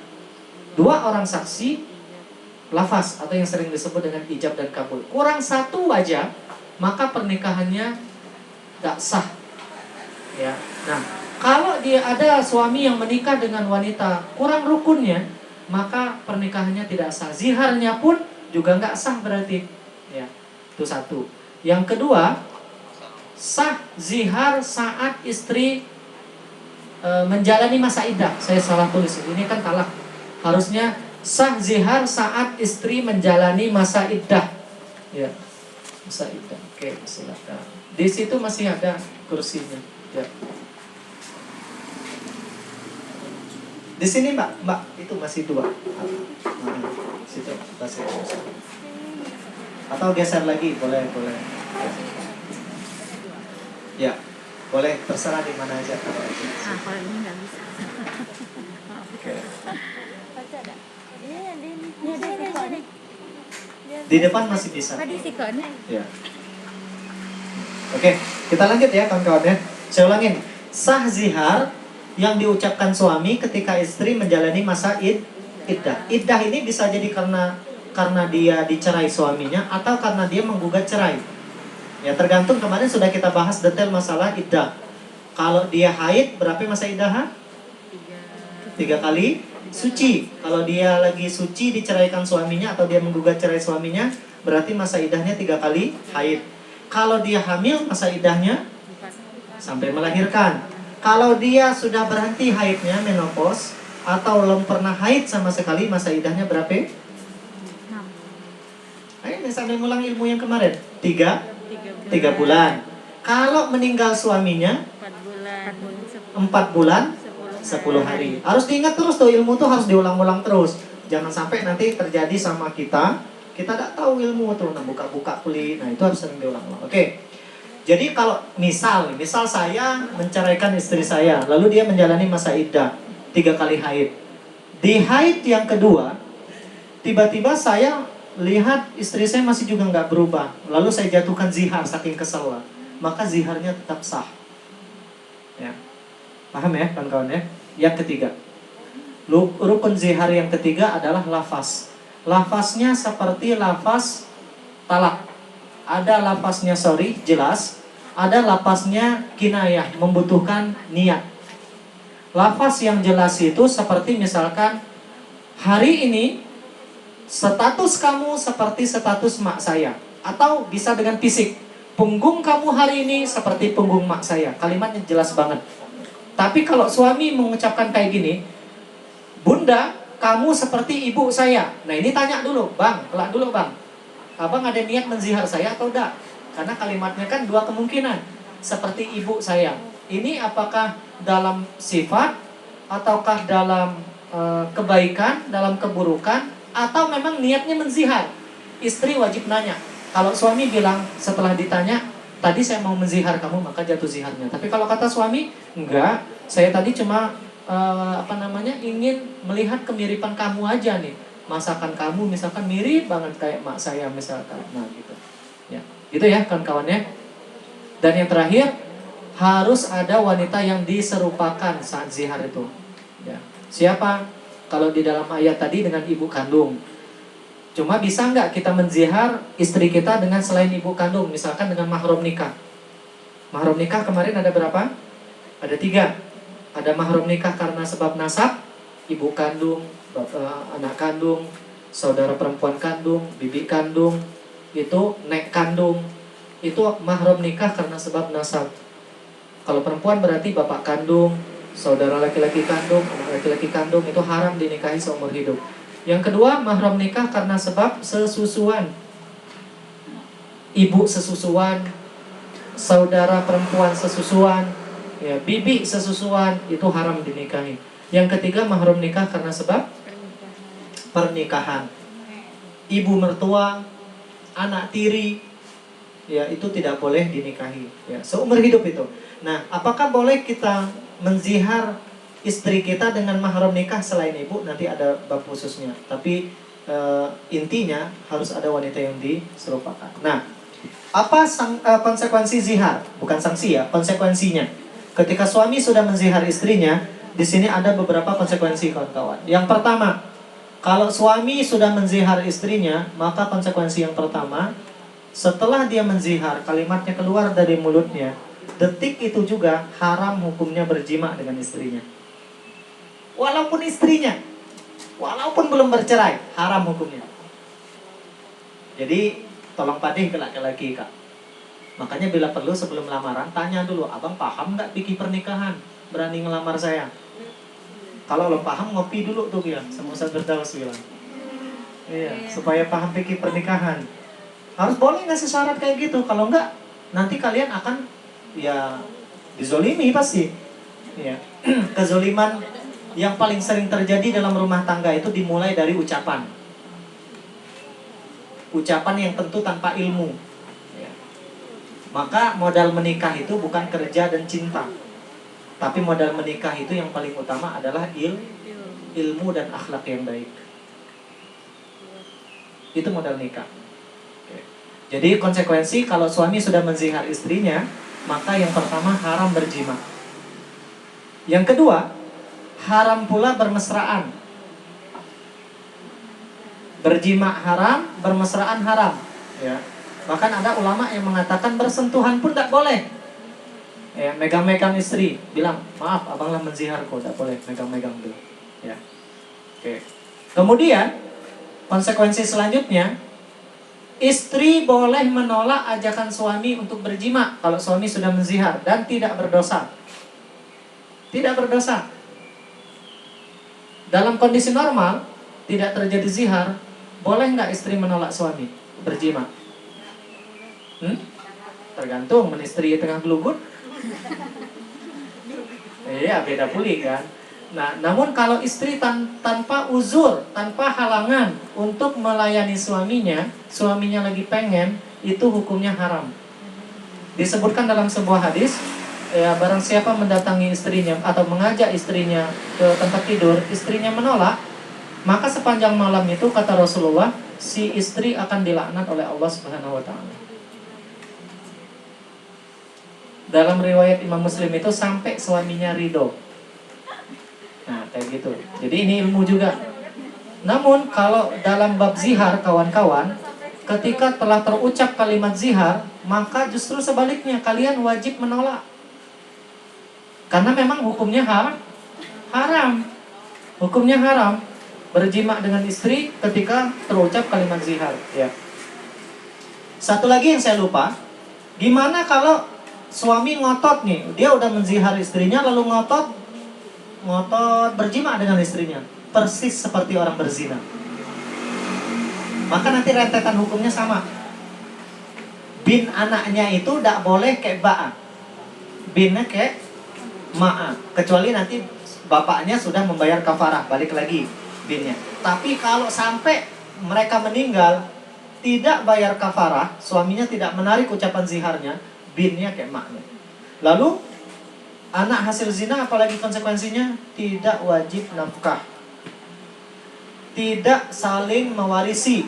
2 orang saksi, lafaz atau yang sering disebut dengan ijab dan kabul. Kurang 1 aja, maka pernikahannya gak sah. Ya. Nah, kalau dia ada suami yang menikah dengan wanita kurang rukunnya, maka pernikahannya tidak sah. Ziharnya pun juga nggak sah berarti. Ya, itu 1. Yang kedua, sah zihar saat istri menjalani masa iddah. Saya salah tulis. Ini kan talak. Harusnya sah zihar saat istri menjalani masa iddah. Ya, masa iddah. Oke, silakan. Di situ masih ada kursinya. Ya. Di sini mbak itu masih 2. Situ masih 2. Atau geser lagi, boleh. Ya, boleh terserah di mana aja. Kalau ini nggak bisa. Oke. Ini. Di depan masih bisa. Tadi sikonnya. Ya. Oke, kita lanjut ya kawan-kawan ya. Saya ulangin. Sah zihar yang diucapkan suami ketika istri menjalani masa iddah. Iddah ini bisa jadi karena dia dicerai suaminya atau karena dia menggugat cerai. Ya, tergantung. Kemarin sudah kita bahas detail masalah iddah. Kalau dia haid, berapa masa iddah? 3 kali suci. Kalau dia lagi suci diceraikan suaminya atau dia menggugat cerai suaminya, berarti masa iddahnya 3 kali haid. Kalau dia hamil, masa iddahnya sampai melahirkan. Kalau dia sudah berhenti haidnya, menopause, atau belum pernah haid sama sekali, masa iddahnya berapa? 6. Ayo sambil ngulang ilmu yang kemarin. 3 bulan. Kalau meninggal suaminya 4 bulan 10 hari. Harus diingat terus tuh, ilmu tuh harus diulang-ulang terus. Jangan sampai nanti terjadi sama kita Kita tidak tahu ilmu tuh, nah buka-buka kulit, nah itu harus sering diulang-ulang. Oke. Jadi kalau misal saya menceraikan istri saya, lalu dia menjalani masa iddah 3 kali haid. Di haid yang kedua, tiba-tiba saya lihat istri saya masih juga nggak berubah, lalu saya jatuhkan zihar saking kesal, maka ziharnya tetap sah. Ya. Paham ya kawan-kawan ya? Yang ketiga, rukun zihar yang ketiga adalah lafaz. Lafaznya seperti lafaz talak. Ada lafaznya sorry, jelas. Ada lafaznya kinayah, membutuhkan niat. Lafaz yang jelas itu seperti misalkan, hari ini status kamu seperti status mak saya. Atau bisa dengan fisik, punggung kamu hari ini seperti punggung mak saya. Kalimatnya jelas banget. Tapi kalau suami mengucapkan kayak gini, Bunda, kamu seperti ibu saya. Nah ini tanya dulu, Bang, kelak dulu Bang. Abang ada niat menzihar saya atau enggak? Karena kalimatnya kan dua kemungkinan. Seperti ibu saya. Ini apakah dalam sifat, ataukah dalam kebaikan, dalam keburukan, atau memang niatnya menzihar? Istri wajib nanya. Kalau suami bilang setelah ditanya, tadi saya mau menzihar kamu, maka jatuh ziharnya. Tapi kalau kata suami, enggak, saya tadi cuma ingin melihat kemiripan kamu aja nih. Masakan kamu misalkan mirip banget kayak mak saya misalkan. Nah gitu. Ya, gitu ya kawan-kawannya. Dan yang terakhir, harus ada wanita yang diserupakan saat zihar itu. Ya. Siapa? Kalau di dalam ayat tadi dengan ibu kandung. Cuma bisa nggak kita menzihar istri kita dengan selain ibu kandung, misalkan dengan mahram nikah. Mahram nikah kemarin ada berapa? Ada 3. Ada mahram nikah karena sebab nasab, ibu kandung, anak kandung, saudara perempuan kandung, bibi kandung, itu nek kandung, itu mahram nikah karena sebab nasab. Kalau perempuan berarti bapak kandung, saudara laki-laki kandung, anak laki-laki kandung, itu haram dinikahi seumur hidup. Yang kedua, mahram nikah karena sebab sesusuan, ibu sesusuan, saudara perempuan sesusuan, ya, bibi sesusuan, itu haram dinikahi. Yang ketiga, mahram nikah karena sebab pernikahan. Ibu mertua, anak tiri, ya itu tidak boleh dinikahi, ya, seumur hidup itu. Nah, apakah boleh kita menzihar istri kita dengan mahram nikah selain ibu? Nanti ada bab khususnya. Tapi intinya harus ada wanita yang diserupakan. Nah, apa konsekuensi zihar? Bukan sanksi ya, konsekuensinya. Ketika suami sudah menzihar istrinya, di sini ada beberapa konsekuensi kawan-kawan. Yang pertama, kalau suami sudah menzihar istrinya, maka konsekuensi yang pertama, setelah dia menzihar, kalimatnya keluar dari mulutnya, detik itu juga haram hukumnya berjima dengan istrinya. Walaupun istrinya, walaupun belum bercerai, haram hukumnya. Jadi tolong padeh ke laki-laki kak. Makanya bila perlu sebelum lamaran, tanya dulu, abang paham nggak fikih pernikahan? Berani ngelamar saya? Kalau belum paham, ngopi dulu tuh bilang, sama Ustaz Firdaus bilang. Iya, supaya paham fikih pernikahan. Harus boleh ngasih syarat kayak gitu. Kalau enggak, nanti kalian akan ya dizolimi pasti. Ya. Kezoliman yang paling sering terjadi dalam rumah tangga itu dimulai dari ucapan. Ucapan yang tentu tanpa ilmu. Ya. Maka modal menikah itu bukan kerja dan cinta. Tapi modal menikah itu yang paling utama adalah ilmu dan akhlak yang baik. Itu modal nikah. Jadi konsekuensi kalau suami sudah menzihar istrinya, maka yang pertama haram berjima. Yang kedua, haram pula bermesraan. Berjima haram, bermesraan haram. Ya. Bahkan ada ulama yang mengatakan bersentuhan pun tidak boleh. Ya, megang-megang istri, bilang maaf, abanglah menziharku, tidak boleh megang-megang dulu. Ya. Oke. Kemudian konsekuensi selanjutnya, istri boleh menolak ajakan suami untuk berjima kalau suami sudah menzihar dan tidak berdosa. Tidak berdosa. Dalam kondisi normal, tidak terjadi zihar, boleh nggak istri menolak suami berjima? Tergantung, istri tengah gelugut. Iya, beda puli kan. Nah, namun kalau istri tanpa uzur, tanpa halangan untuk melayani suaminya, suaminya lagi pengen, itu hukumnya haram. Disebutkan dalam sebuah hadis, ya barang siapa mendatangi istrinya atau mengajak istrinya ke tempat tidur, istrinya menolak, maka sepanjang malam itu kata Rasulullah, si istri akan dilaknat oleh Allah Subhanahu wa taala. Dalam riwayat Imam Muslim itu sampai suaminya ridho. Nah, kayak gitu. Jadi ini ilmu juga. Namun kalau dalam bab zihar kawan-kawan, ketika telah terucap kalimat zihar, maka justru sebaliknya kalian wajib menolak. Karena memang hukumnya haram. Hukumnya haram berjima dengan istri ketika terucap kalimat zihar, ya. Satu lagi yang saya lupa, gimana kalau suami ngotot nih, dia udah menzihar istrinya lalu ngotot berjima dengan istrinya, persis seperti orang berzina. Maka nanti rentetan hukumnya sama. Bin anaknya itu tidak boleh kayak ba'a, binnya kayak ma'a, kecuali nanti bapaknya sudah membayar kafarah, balik lagi binnya. Tapi kalau sampai mereka meninggal tidak bayar kafarah, suaminya tidak menarik ucapan ziharnya, binnya kayak maknya. Lalu anak hasil zina apalagi konsekuensinya? Tidak wajib nafkah, tidak saling mewarisi.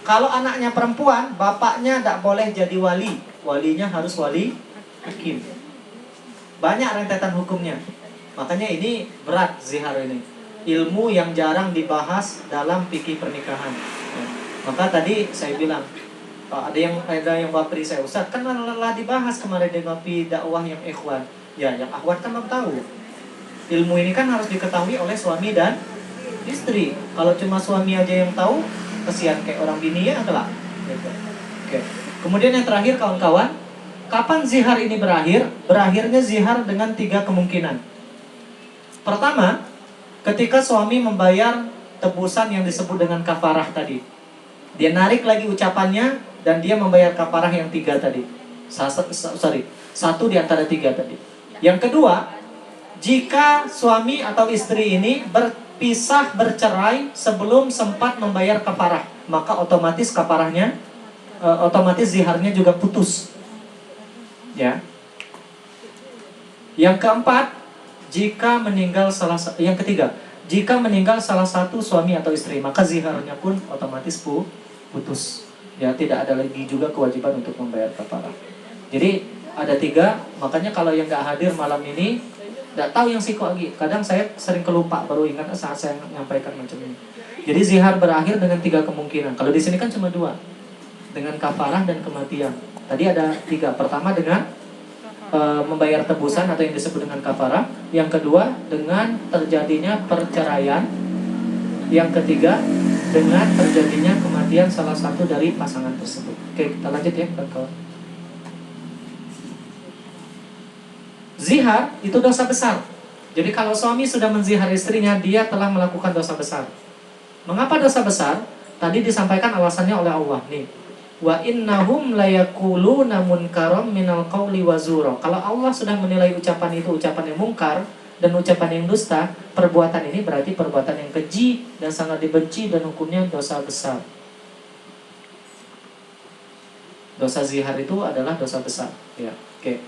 Kalau anaknya perempuan, bapaknya tidak boleh jadi wali, walinya harus wali hakim. Banyak rentetan hukumnya. Makanya ini berat zihar ini, ilmu yang jarang dibahas dalam fikih pernikahan, ya. Maka tadi saya bilang, ada yang wapri saya, Ustaz, kan lelah dibahas kemarin di ngopi dakwah yang ikhwan. Ya, yang akhwat kan belum tahu. Ilmu ini kan harus diketahui oleh suami dan istri. Kalau cuma suami aja yang tahu, kesian kayak orang bini ya adalah. Gitu. Oke. Kemudian yang terakhir kawan-kawan, kapan zihar ini berakhir? Berakhirnya zihar dengan 3 kemungkinan. Pertama, ketika suami membayar tebusan yang disebut dengan kafarah tadi. Dia narik lagi ucapannya dan dia membayar kafarah yang 3 tadi. Satu di antara 3 tadi. Yang kedua, jika suami atau istri ini berpisah, bercerai sebelum sempat membayar kafarah, maka otomatis kafarahnya, otomatis ziharnya juga putus. Ya. Yang keempat, yang ketiga, jika meninggal salah satu suami atau istri, maka ziharnya pun otomatis putus. Ya, tidak ada lagi juga kewajiban untuk membayar kafarah. Jadi ada 3, makanya kalau yang nggak hadir malam ini, nggak tahu yang siko lagi. Kadang saya sering kelupa, baru ingat saat saya menyampaikan macam ini. Jadi zihar berakhir dengan 3 kemungkinan. Kalau di sini kan cuma 2, dengan kafarah dan kematian. Tadi ada 3. Pertama dengan membayar tebusan atau yang disebut dengan kafarah. Yang kedua dengan terjadinya perceraian. Yang ketiga dengan terjadinya kematian salah satu dari pasangan tersebut. Oke, kita lanjut ya kawan-kawan. Zihar itu dosa besar. Jadi kalau suami sudah menzihar istrinya, dia telah melakukan dosa besar. Mengapa dosa besar? Tadi disampaikan alasannya oleh Allah nih. Wa innahum layakuluna munkaram minal qawli wa zura. Kalau Allah sudah menilai ucapan itu ucapan yang mungkar dan ucapan yang dusta, perbuatan ini berarti perbuatan yang keji dan sangat dibenci dan hukumnya dosa besar. Dosa zihar itu adalah dosa besar, ya. Oke.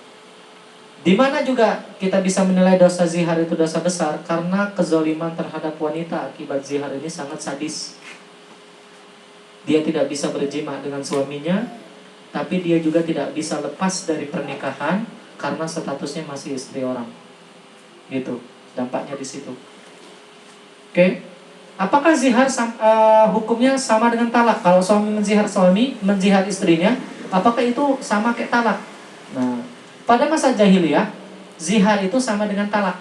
Di mana juga kita bisa menilai dosa zihar itu dosa besar? Karena kezaliman terhadap wanita akibat zihar ini sangat sadis. Dia tidak bisa berjima dengan suaminya, tapi dia juga tidak bisa lepas dari pernikahan karena statusnya masih istri orang. Gitu, dampaknya di situ. Oke. Apakah zihar hukumnya sama dengan talak? Kalau suami menzihar istrinya, apakah itu sama kayak talak? Nah, pada masa jahiliyah, zihar itu sama dengan talak.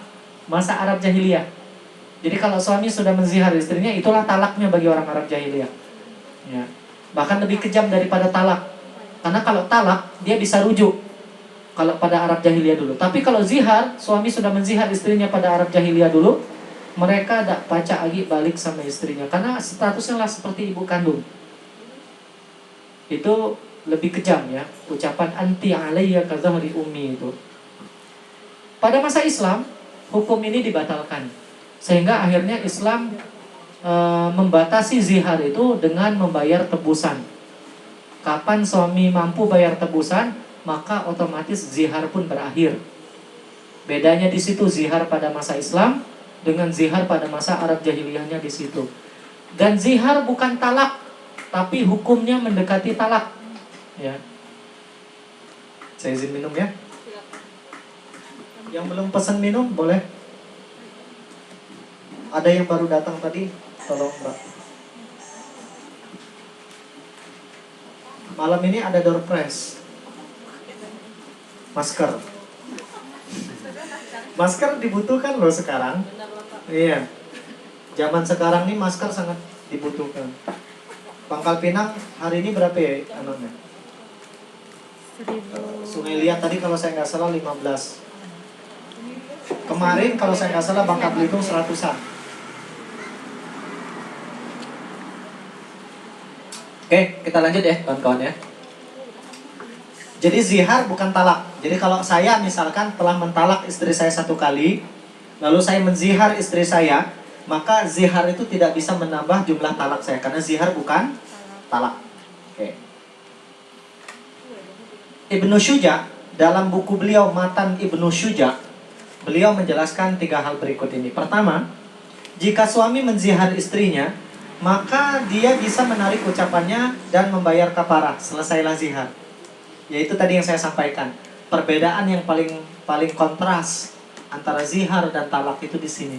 Masa Arab jahiliyah. Jadi kalau suami sudah menzihar istrinya, itulah talaknya bagi orang Arab jahiliyah. Ya. Bahkan lebih kejam daripada talak. Karena kalau talak, dia bisa rujuk. Kalau pada Arab jahiliyah dulu. Tapi kalau zihar, suami sudah menzihar istrinya pada Arab jahiliyah dulu, mereka tidak baca lagi balik sama istrinya. Karena statusnya lah seperti ibu kandung. Itu lebih kejam ya. Ucapan anti alayya kazahri ummi itu. Pada masa Islam, hukum ini dibatalkan. Sehingga akhirnya Islam membatasi zihar itu dengan membayar tebusan. Kapan suami mampu bayar tebusan, maka otomatis zihar pun berakhir. Bedanya di situ zihar pada masa Islam dengan zihar pada masa Arab jahiliyahnya di situ. Dan zihar bukan talak, tapi hukumnya mendekati talak. Ya. Saya izin minum ya. Yang belum pesan minum boleh. Ada yang baru datang tadi, tolong Mbak. Malam ini ada door prize. Masker. Masker dibutuhkan loh sekarang. Iya. Zaman sekarang nih masker sangat dibutuhkan. Pangkal Pinang hari ini berapa ya anunya? 1000. Sungai Liat tadi kalau saya nggak salah 15. Kemarin kalau saya nggak salah Bangka Belitung 100-an. Oke, kita lanjut ya kawan-kawan ya. Jadi zihar bukan talak. Jadi kalau saya misalkan telah mentalak istri saya 1 kali, lalu saya menzihar istri saya, maka zihar itu tidak bisa menambah jumlah talak saya, karena zihar bukan talak. Oke. Ibnu Syuja dalam buku beliau Matan Ibnu Syuja, beliau menjelaskan 3 hal berikut ini. Pertama, jika suami menzihar istrinya, maka dia bisa menarik ucapannya dan membayar kafarah, selesailah zihar. Yaitu tadi yang saya sampaikan, perbedaan yang paling kontras antara zihar dan talak itu di sini.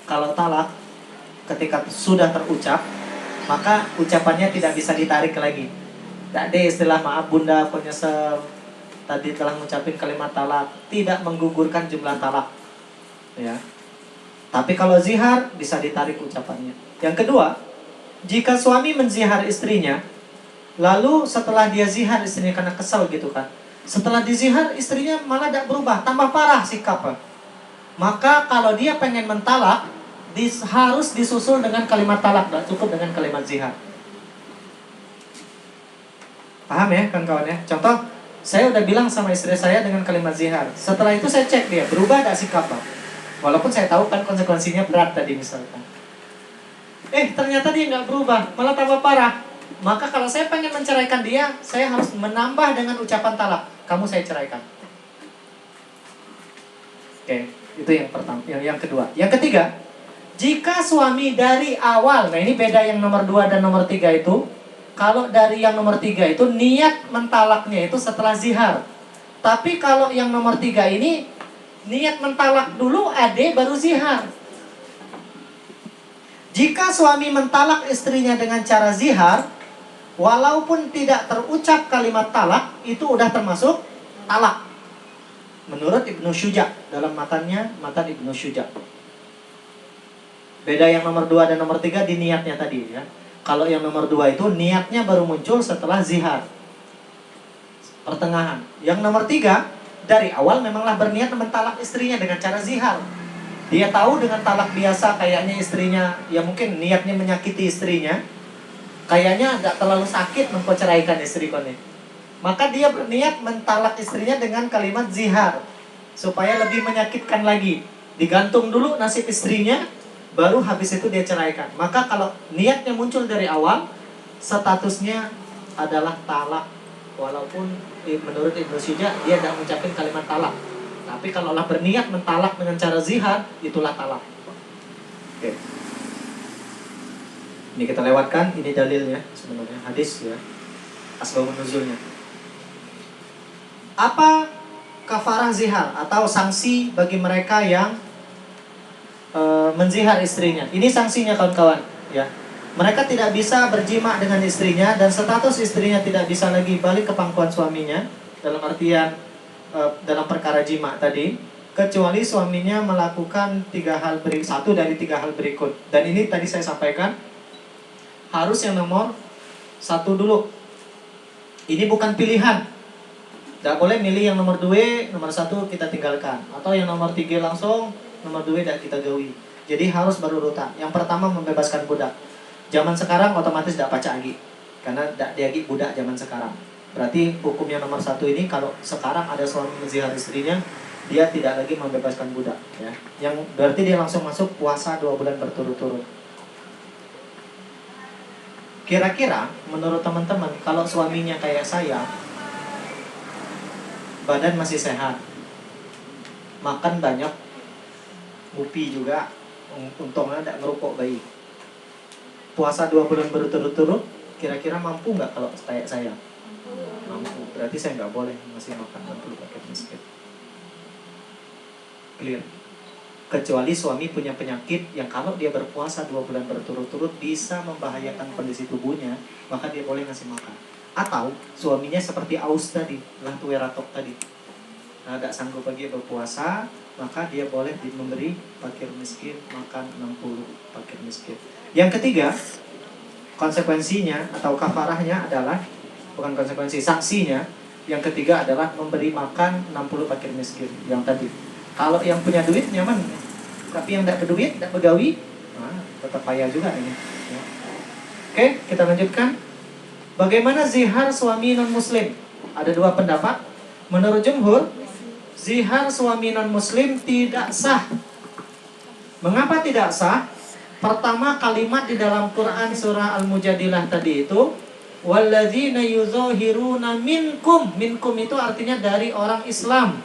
Kalau talak, ketika sudah terucap, maka ucapannya tidak bisa ditarik lagi. Tidak ada istilah maaf bunda, aku nyesel, tadi telah mengucapkan kalimat talak, tidak menggugurkan jumlah talak. Ya. Tapi kalau zihar bisa ditarik ucapannya. Yang kedua, jika suami menzihar istrinya, lalu setelah dia zihar istrinya karena kesel gitu kan, setelah dizihar istrinya malah tidak berubah, tambah parah sikapnya, maka kalau dia pengen mentalak, harus disusul dengan kalimat talak, tidak cukup dengan kalimat zihar. Paham ya kawan-kawan ya? Contoh, saya udah bilang sama istri saya dengan kalimat zihar, setelah itu saya cek dia berubah tidak sikapnya, walaupun saya tahu kan konsekuensinya berat tadi misalkan. Ternyata dia nggak berubah, malah tambah parah. Maka kalau saya pengen menceraikan dia, saya harus menambah dengan ucapan talak. Kamu saya ceraikan. Oke, itu yang pertama. Yang kedua. Yang ketiga, jika suami dari awal, nah ini beda yang nomor 2 dan nomor 3 itu. Kalau dari yang nomor 3 itu niat mentalaknya itu setelah zihar. Tapi kalau yang nomor 3 ini niat mentalak dulu, ade baru zihar. Jika suami mentalak istrinya dengan cara zihar, walaupun tidak terucap kalimat talak, itu udah termasuk talak. Menurut Ibnu Syuja, dalam Matan Ibnu Syuja. Beda yang nomor 2 dan nomor 3 di niatnya tadi ya. Kalau yang nomor 2 itu niatnya baru muncul setelah zihar, pertengahan. Yang nomor 3, dari awal memanglah berniat mentalak istrinya dengan cara zihar. Dia tahu dengan talak biasa kayaknya istrinya, ya mungkin niatnya menyakiti istrinya, kayaknya gak terlalu sakit menceraikan istri kone. Maka dia berniat mentalak istrinya dengan kalimat zihar, supaya lebih menyakitkan lagi. Digantung dulu nasib istrinya, baru habis itu dia ceraikan. Maka kalau niatnya muncul dari awal, statusnya adalah talak. Walaupun menurut Ibnu Syuja dia tidak mengucapkan kalimat talak. Tapi kalau Allah berniat mentalak dengan cara zihar, itulah talak. Oke. Ini kita lewatkan, ini dalilnya sebenarnya, hadis ya, asbabun nuzulnya. Apa kafarah zihar atau sanksi bagi mereka yang menzihar istrinya? Ini sanksinya kawan-kawan ya. Mereka tidak bisa berjima dengan istrinya dan status istrinya tidak bisa lagi balik ke pangkuan suaminya, dalam artian dalam perkara jima tadi, kecuali suaminya melakukan 3 hal satu dari 3 hal berikut. Dan ini tadi saya sampaikan, harus yang nomor 1 dulu. Ini bukan pilihan. Tidak boleh milih yang nomor 2, nomor 1 kita tinggalkan, atau yang nomor 3 langsung, nomor 2 tidak kita gaui. Jadi harus berurutan. Yang pertama membebaskan budak. Zaman sekarang otomatis tidak pacak lagi, karena tidak diagi budak zaman sekarang. Berarti hukumnya nomor 1 ini, kalau sekarang ada suami menzihar istrinya, dia tidak lagi membebaskan budak, ya. Yang berarti dia langsung masuk puasa 2 bulan berturut-turut. Kira-kira menurut teman-teman, kalau suaminya kayak saya, badan masih sehat, makan banyak, ngopi juga, untungnya tidak ngerokok bayi, puasa 2 bulan berturut-turut, kira-kira mampu nggak kalau kayak saya? Mampu. Berarti saya nggak boleh masih makan 60 paket miskin. Clear. Kecuali suami punya penyakit yang kalau dia berpuasa 2 bulan berturut-turut bisa membahayakan kondisi tubuhnya, maka dia boleh ngasih makan. Atau suaminya seperti Aus tadi, lah tuweratok tadi, tidak sanggup lagi berpuasa, maka dia boleh memberi fakir miskin makan 60 fakir miskin. Yang ketiga, konsekuensinya atau kafarahnya adalah, bukan konsekuensi, sanksinya, yang ketiga adalah memberi makan 60 fakir miskin. Yang tadi, kalau yang punya duit nyaman, tapi yang tidak berduit, tidak begawi, tetap payah juga ini, ya. Oke, kita lanjutkan. Bagaimana zihar suami non-muslim? Ada 2 pendapat. Menurut jumhur, zihar suami non-muslim tidak sah. Mengapa tidak sah? Pertama, kalimat di dalam Quran surah Al-Mujadilah tadi itu, walladzina yuzahiruna minkum. Minkum itu artinya dari orang Islam.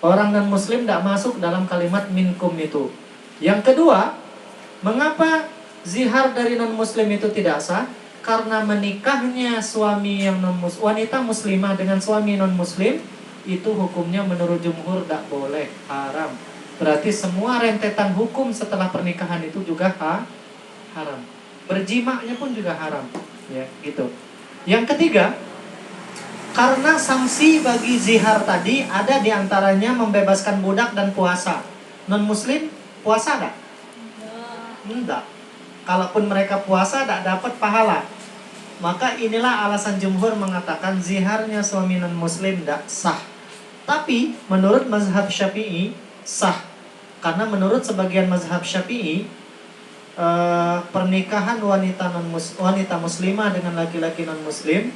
Orang non-muslim tidak masuk dalam kalimat minkum itu. Yang kedua, mengapa zihar dari non-muslim itu tidak sah? Karena menikahnya suami yang wanita muslimah dengan suami non-muslim itu hukumnya menurut jumhur tidak boleh, haram. Berarti semua rentetan hukum setelah pernikahan itu juga haram. Berjimaknya pun juga haram, ya, gitu. Yang ketiga, karena sanksi bagi zihar tadi ada diantaranya membebaskan budak dan puasa. Non-muslim puasa enggak? Enggak. Kalaupun mereka puasa tidak dapat pahala. Maka inilah alasan jumhur mengatakan ziharnya suami non-muslim tidak sah. Tapi menurut mazhab Syafi'i sah. Karena menurut sebagian mazhab Syafi'i, pernikahan wanita muslimah dengan laki-laki non-muslim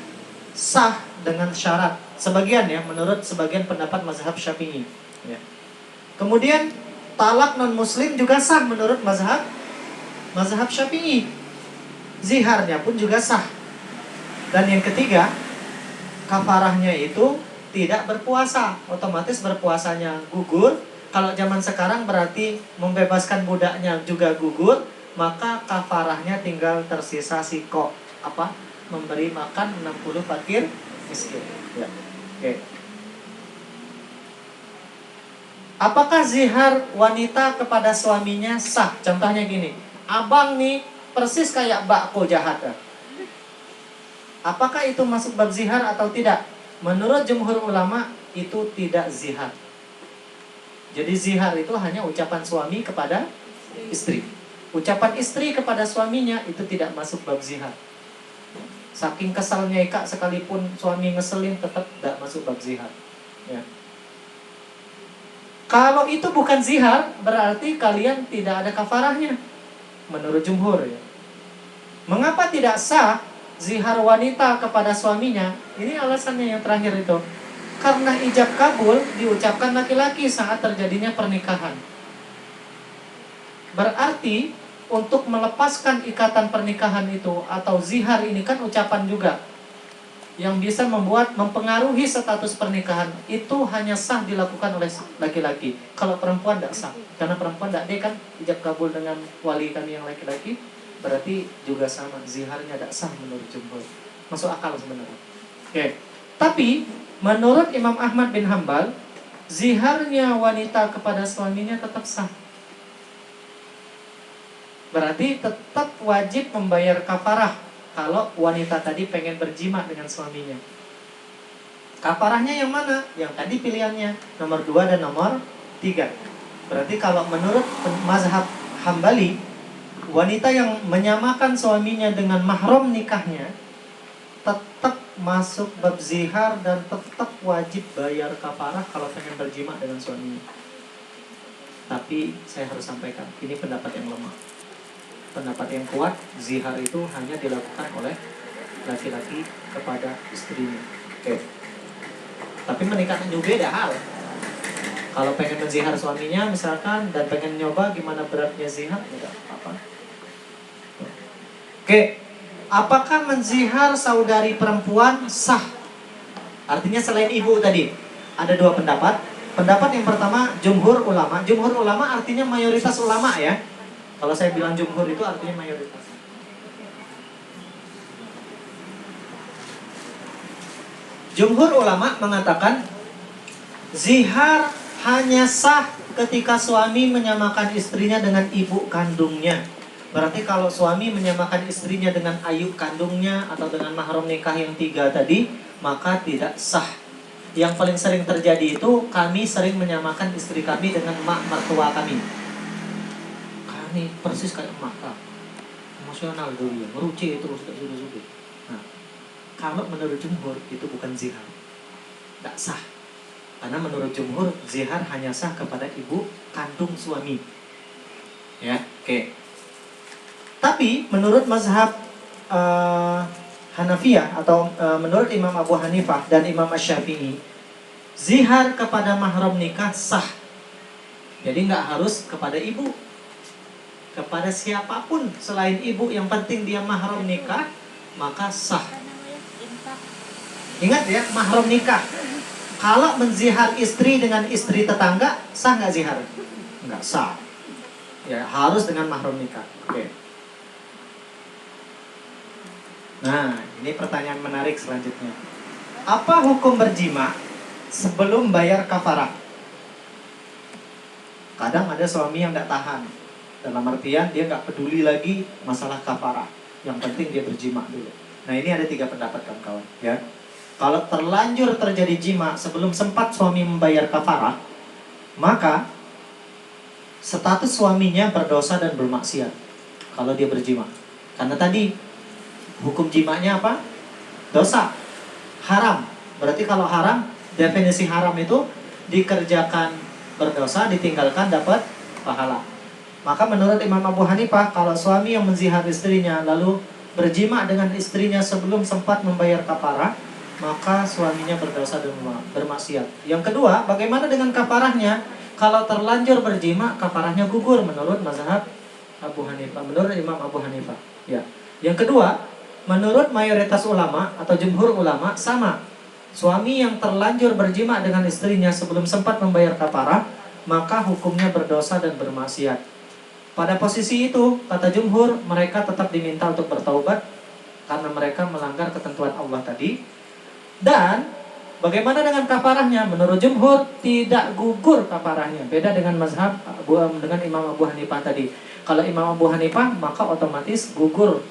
sah dengan syarat. Sebagian, ya, menurut sebagian pendapat mazhab Syafi'i, ya. Kemudian talak non-muslim juga sah menurut mazhab Syafi'i. Ziharnya pun juga sah. Dan yang ketiga, kafarahnya itu tidak berpuasa, otomatis berpuasanya gugur. Kalau zaman sekarang berarti membebaskan budaknya juga gugur, maka kafarahnya tinggal tersisa siko, memberi makan 60 fakir miskin, ya. Oke. Apakah zihar wanita kepada suaminya sah? Contohnya gini, abang nih persis kayak bakko jahat. Apakah itu masuk bab zihar atau tidak? Menurut jumhur ulama itu tidak zihar. Jadi zihar itu hanya ucapan suami kepada istri. Ucapan istri kepada suaminya itu tidak masuk bab zihar. Saking kesalnya Ika, sekalipun suami ngeselin tetap tidak masuk bab zihar, ya. Kalau itu bukan zihar, berarti kalian tidak ada kafarahnya menurut jumhur, ya. Mengapa tidak sah zihar wanita kepada suaminya? Ini alasannya yang terakhir itu. Karena ijab kabul diucapkan laki-laki saat terjadinya pernikahan. Berarti untuk melepaskan ikatan pernikahan itu atau zihar ini kan ucapan juga yang bisa mempengaruhi status pernikahan, itu hanya sah dilakukan oleh laki-laki. Kalau perempuan tidak sah, karena perempuan tidak dia kan ijab kabul dengan wali kami yang laki-laki, berarti juga sama, ziharnya tidak sah menurut jumhur. Masuk akal sebenarnya. Oke. Tapi menurut Imam Ahmad bin Hambal, ziharnya wanita kepada suaminya tetap sah. Berarti tetap wajib membayar kafarah kalau wanita tadi pengen berjima dengan suaminya. Kafarahnya yang mana? Yang tadi pilihannya nomor 2 dan nomor 3. Berarti kalau menurut mazhab Hambali, wanita yang menyamakan suaminya dengan mahram nikahnya tetap masuk bab zihar dan tetap wajib bayar kafarah kalau pengen berjima dengan suaminya. Tapi saya harus sampaikan, ini pendapat yang lemah. Pendapat yang kuat, zihar itu hanya dilakukan oleh laki-laki kepada istrinya. Oke. Tapi menikah juga beda hal. Kalau pengen menzihar suaminya misalkan dan pengen nyoba gimana beratnya zihar, enggak apa-apa. Oke, apakah menzihar saudari perempuan sah? Artinya selain ibu tadi, ada dua pendapat. Pendapat yang pertama, jumhur ulama. Jumhur ulama artinya mayoritas ulama ya. Kalau saya bilang jumhur itu artinya mayoritas. Jumhur ulama mengatakan zihar hanya sah ketika suami menyamakan istrinya dengan ibu kandungnya. Berarti kalau suami menyamakan istrinya dengan ayu kandungnya atau dengan mahram nikah yang 3 tadi, maka tidak sah. Yang paling sering terjadi itu kami sering menyamakan istri kami dengan mak mertua kami. Kami persis kayak emak kami. Emosional dulu ya, meruci itu sudah. Nah, kalau menurut jumhur itu bukan zihar, tidak sah. Karena menurut jumhur zihar hanya sah kepada ibu kandung suami. Ya, oke. Tapi menurut mazhab Hanafiyah atau menurut Imam Abu Hanifah dan Imam Asy-Syafi'i, zihar kepada mahram nikah sah. Jadi nggak harus kepada ibu, kepada siapapun selain ibu, yang penting dia mahram nikah maka sah. Ingat ya, mahram nikah. Kalau menzihar istri dengan istri tetangga, sah nggak zihar? Nggak sah. Ya harus dengan mahram nikah. Oke. Nah, ini pertanyaan menarik selanjutnya. Apa hukum berjima sebelum bayar kafarah? Kadang ada suami yang tidak tahan. Dalam artian dia nggak peduli lagi masalah kafarah. Yang penting dia berjima dulu. Nah, ini ada 3 pendapat kawan-kawan ya. Kalau terlanjur terjadi jima sebelum sempat suami membayar kafarah, maka status suaminya berdosa dan bermaksiat kalau dia berjima. Karena tadi hukum jimanya apa? Dosa. Haram. Berarti kalau haram, definisi haram itu dikerjakan berdosa, ditinggalkan dapat pahala. Maka menurut Imam Abu Hanifah, kalau suami yang menzihar istrinya lalu berjima dengan istrinya sebelum sempat membayar kafarah, maka suaminya berdosa dan bermaksiat. Yang kedua, bagaimana dengan kafarahnya? Kalau terlanjur berjima, kafarahnya gugur menurut mazhab Abu Hanifah, menurut Imam Abu Hanifah. Ya. Yang kedua, menurut mayoritas ulama atau jumhur ulama sama. Suami yang terlanjur berjima dengan istrinya sebelum sempat membayar kafarah, maka hukumnya berdosa dan bermaksiat. Pada posisi itu, kata jumhur, mereka tetap diminta untuk bertaubat karena mereka melanggar ketentuan Allah tadi. Dan bagaimana dengan kafarahnya? Menurut jumhur tidak gugur kafarahnya. Beda dengan mazhab dengan Imam Abu Hanifah tadi. Kalau Imam Abu Hanifah maka otomatis gugur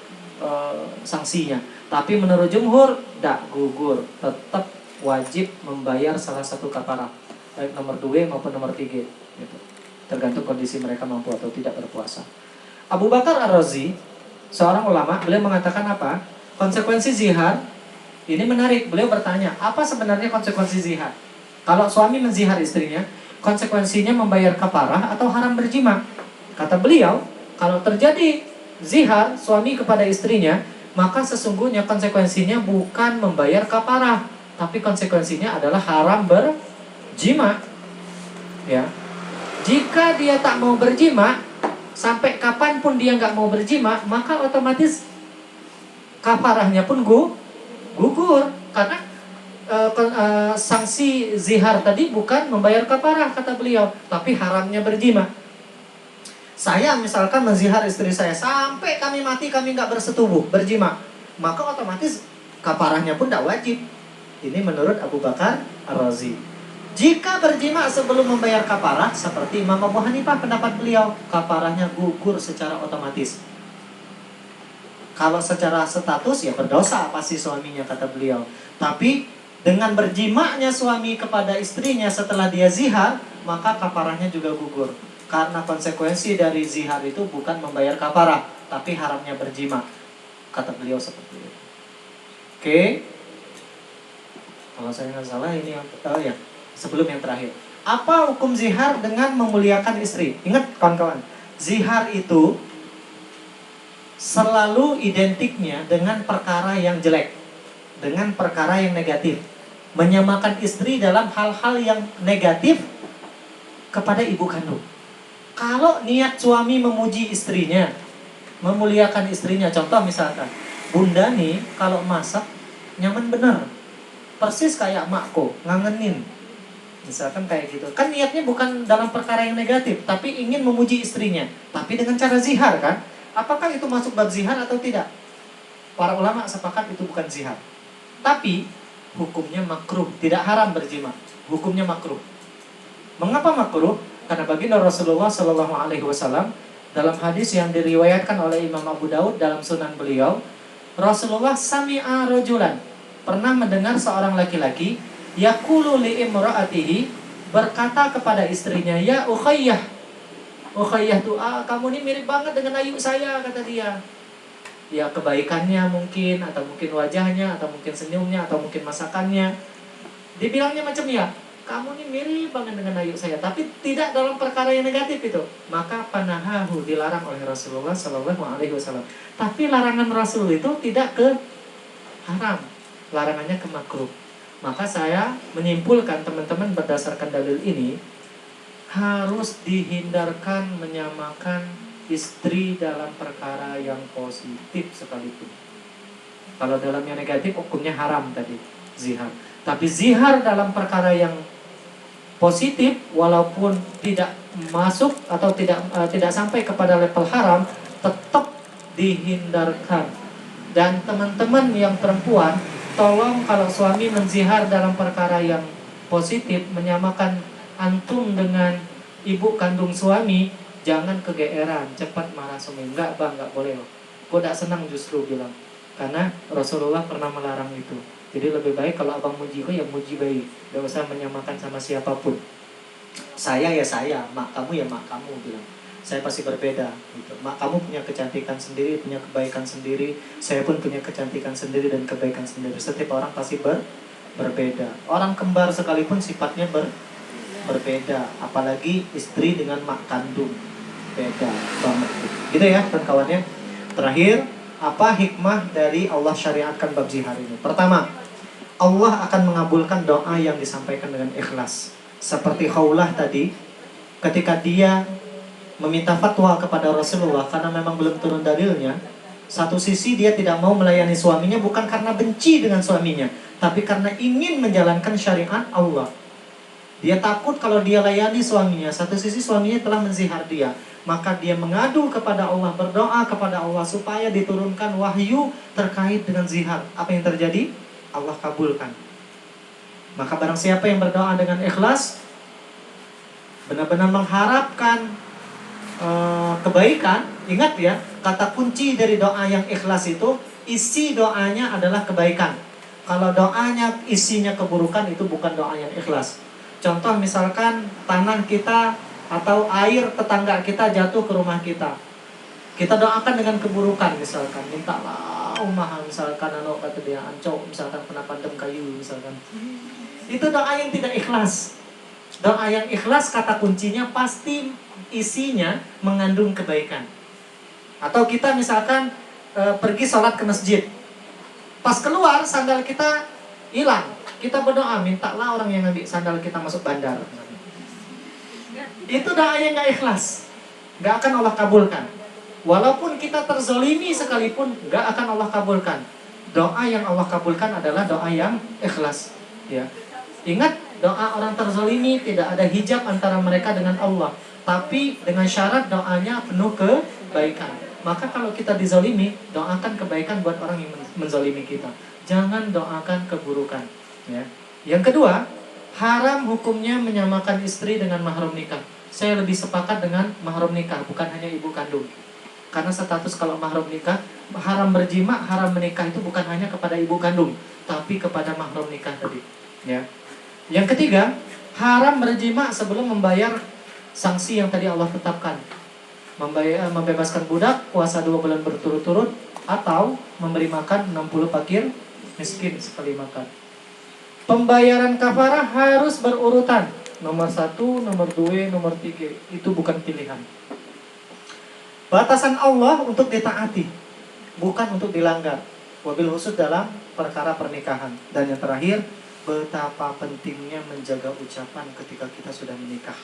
sanksinya. Tapi menurut jumhur tidak gugur, tetap wajib membayar salah satu kafarah, baik nomor 2 maupun nomor 3 gitu. Tergantung kondisi mereka mampu atau tidak berpuasa. Abu Bakar Ar-Razi, seorang ulama, beliau mengatakan apa? Konsekuensi zihar ini menarik. Beliau bertanya, apa sebenarnya konsekuensi zihar? Kalau suami menzihar istrinya, konsekuensinya membayar kafarah atau haram berjima? Kata beliau, kalau terjadi zihar suami kepada istrinya, maka sesungguhnya konsekuensinya bukan membayar kafarah, tapi konsekuensinya adalah haram berjima. Ya, jika dia tak mau berjima, sampai kapanpun dia nggak mau berjima, maka otomatis kafarahnya pun gugur karena sanksi zihar tadi bukan membayar kafarah kata beliau, tapi haramnya berjima. Saya misalkan menzihar istri saya sampai kami mati, kami nggak bersetubuh, berjima, maka otomatis kafarahnya pun tidak wajib. Ini menurut Abu Bakar Ar-Razi. Jika berjima sebelum membayar kafarah, seperti Imam Abu Hanifah pendapat beliau, kafarahnya gugur secara otomatis. Kalau secara status ya berdosa pasti suaminya kata beliau. Tapi dengan berjimanya suami kepada istrinya setelah dia zihar, maka kafarahnya juga gugur. Karena konsekuensi dari zihar itu bukan membayar kafarah, tapi haramnya berjima. Kata beliau seperti itu. Oke. Kalau saya nggak salah ini yang ya, sebelum yang terakhir. Apa hukum zihar dengan memuliakan istri? Ingat kawan-kawan, zihar itu selalu identiknya dengan perkara yang jelek, dengan perkara yang negatif. Menyamakan istri dalam hal-hal yang negatif kepada ibu kandung. Kalau niat suami memuji istrinya, memuliakan istrinya, contoh misalkan, bunda nih kalau masak nyaman bener, persis kayak makku, ngangenin. Misalkan kayak gitu. Kan niatnya bukan dalam perkara yang negatif, tapi ingin memuji istrinya. Tapi dengan cara zihar kan? Apakah itu masuk bab zihar atau tidak? Para ulama sepakat itu bukan zihar. Tapi hukumnya makruh, tidak haram berjima. Hukumnya makruh. Mengapa makruh? Karena baginda Rasulullah Shallallahu Alaihi Wasallam dalam hadis yang diriwayatkan oleh Imam Abu Daud dalam Sunan beliau, Rasulullah sami'a rajulan, pernah mendengar seorang laki-laki yaqulu li imra'atihi, berkata kepada istrinya, ya ukhayyah. Ukhayyah tuh, kamu ini mirip banget dengan ayu saya, kata dia. Ya kebaikannya mungkin, atau mungkin wajahnya, atau mungkin senyumnya, atau mungkin masakannya. Dibilangnya macam ya, kamu ini mirip banget dengan ayu saya, tapi tidak dalam perkara yang negatif itu. Maka panahahu, dilarang oleh Rasulullah Sallallahu Alaihi Wasallam. Tapi larangan Rasul itu tidak ke haram, larangannya ke makruh. Maka saya menyimpulkan teman-teman berdasarkan dalil ini, harus dihindarkan menyamakan istri dalam perkara yang positif sekalipun. Kalau dalam yang negatif hukumnya haram tadi, zihar. Tapi zihar dalam perkara yang positif, walaupun tidak masuk atau tidak sampai kepada level haram, tetap dihindarkan. Dan teman-teman yang perempuan, tolong kalau suami menzihar dalam perkara yang positif, menyamakan antum dengan ibu kandung suami, jangan kegeeran, cepat marah suami. Enggak bang, enggak boleh. Kok tidak senang justru bilang. Karena Rasulullah pernah melarang itu. Jadi lebih baik kalau abang muji kok ya muji baik. Tidak usah menyamakan sama siapapun. Saya ya saya, mak kamu ya mak kamu bilang. Saya pasti berbeda gitu. Mak kamu punya kecantikan sendiri, punya kebaikan sendiri, saya pun punya kecantikan sendiri dan kebaikan sendiri. Setiap orang pasti berbeda. Orang kembar sekalipun sifatnya berbeda, apalagi istri dengan mak kandung, beda banget gitu ya kawan-kawannya. Terakhir, apa hikmah dari Allah syariatkan bab zihar ini? Pertama, Allah akan mengabulkan doa yang disampaikan dengan ikhlas. Seperti Khawlah tadi, ketika dia meminta fatwa kepada Rasulullah karena memang belum turun dalilnya. Satu sisi dia tidak mau melayani suaminya bukan karena benci dengan suaminya, tapi karena ingin menjalankan syariat Allah. Dia takut kalau dia layani suaminya, satu sisi suaminya telah menzihar dia, maka dia mengadu kepada Allah, berdoa kepada Allah supaya diturunkan wahyu terkait dengan zihar. Apa yang terjadi? Allah kabulkan. Maka barang siapa yang berdoa dengan ikhlas, benar-benar mengharapkan kebaikan, ingat ya, kata kunci dari doa yang ikhlas itu, isi doanya adalah kebaikan. Kalau doanya isinya keburukan, itu bukan doa yang ikhlas. Contoh misalkan tanah kita atau air tetangga kita jatuh ke rumah kita, kita doakan dengan keburukan, misalkan mintalah umah, misalkan kata dia ancok, misalkan kena pandem kayu misalkan. Itu doa yang tidak ikhlas. Doa yang ikhlas kata kuncinya pasti isinya mengandung kebaikan. Atau kita misalkan pergi sholat ke masjid, pas keluar sandal kita hilang, kita berdoa mintalah orang yang ngambil sandal kita masuk bandar. Itu doa yang gak ikhlas, gak akan Allah kabulkan. Walaupun kita terzolimi sekalipun, gak akan Allah kabulkan. Doa yang Allah kabulkan adalah doa yang ikhlas, ya. Ingat, doa orang terzolimi tidak ada hijab antara mereka dengan Allah, tapi dengan syarat doanya penuh kebaikan. Maka kalau kita dizolimi, doakan kebaikan buat orang yang menzolimi kita. Jangan doakan keburukan, ya. Yang kedua, haram hukumnya menyamakan istri dengan mahram nikah. Saya lebih sepakat dengan mahram nikah, bukan hanya ibu kandung. Karena status kalau mahram nikah, haram berjima, haram menikah itu bukan hanya kepada ibu kandung, tapi kepada mahram nikah tadi, ya. Yang ketiga, haram berjima sebelum membayar sanksi yang tadi Allah tetapkan. Membebaskan budak, puasa 2 bulan berturut-turut, atau memberi makan 60 fakir miskin sekali makan. Pembayaran kafarah harus berurutan. Nomor 1, nomor 2, nomor 3. Itu bukan pilihan. Batasan Allah untuk ditaati, bukan untuk dilanggar. Wabil khusus dalam perkara pernikahan. Dan yang terakhir, betapa pentingnya menjaga ucapan ketika kita sudah menikah.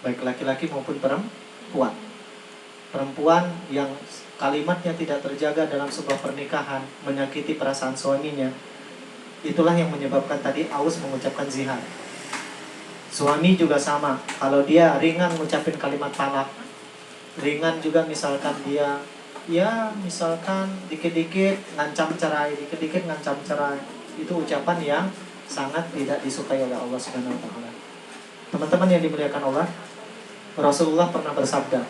baik laki-laki maupun perempuan. Perempuan yang kalimatnya tidak terjaga dalam sebuah pernikahan, menyakiti perasaan suaminya, itulah yang menyebabkan tadi Aus mengucapkan zihar. Suami juga sama, kalau dia ringan mengucapkan kalimat talak, ringan juga misalkan dia, ya misalkan dikit-dikit ngancam cerai, dikit-dikit ngancam cerai, itu ucapan yang sangat tidak disukai oleh Allah Subhanahu wa taala. Teman-teman yang dimuliakan Allah, Rasulullah pernah bersabda,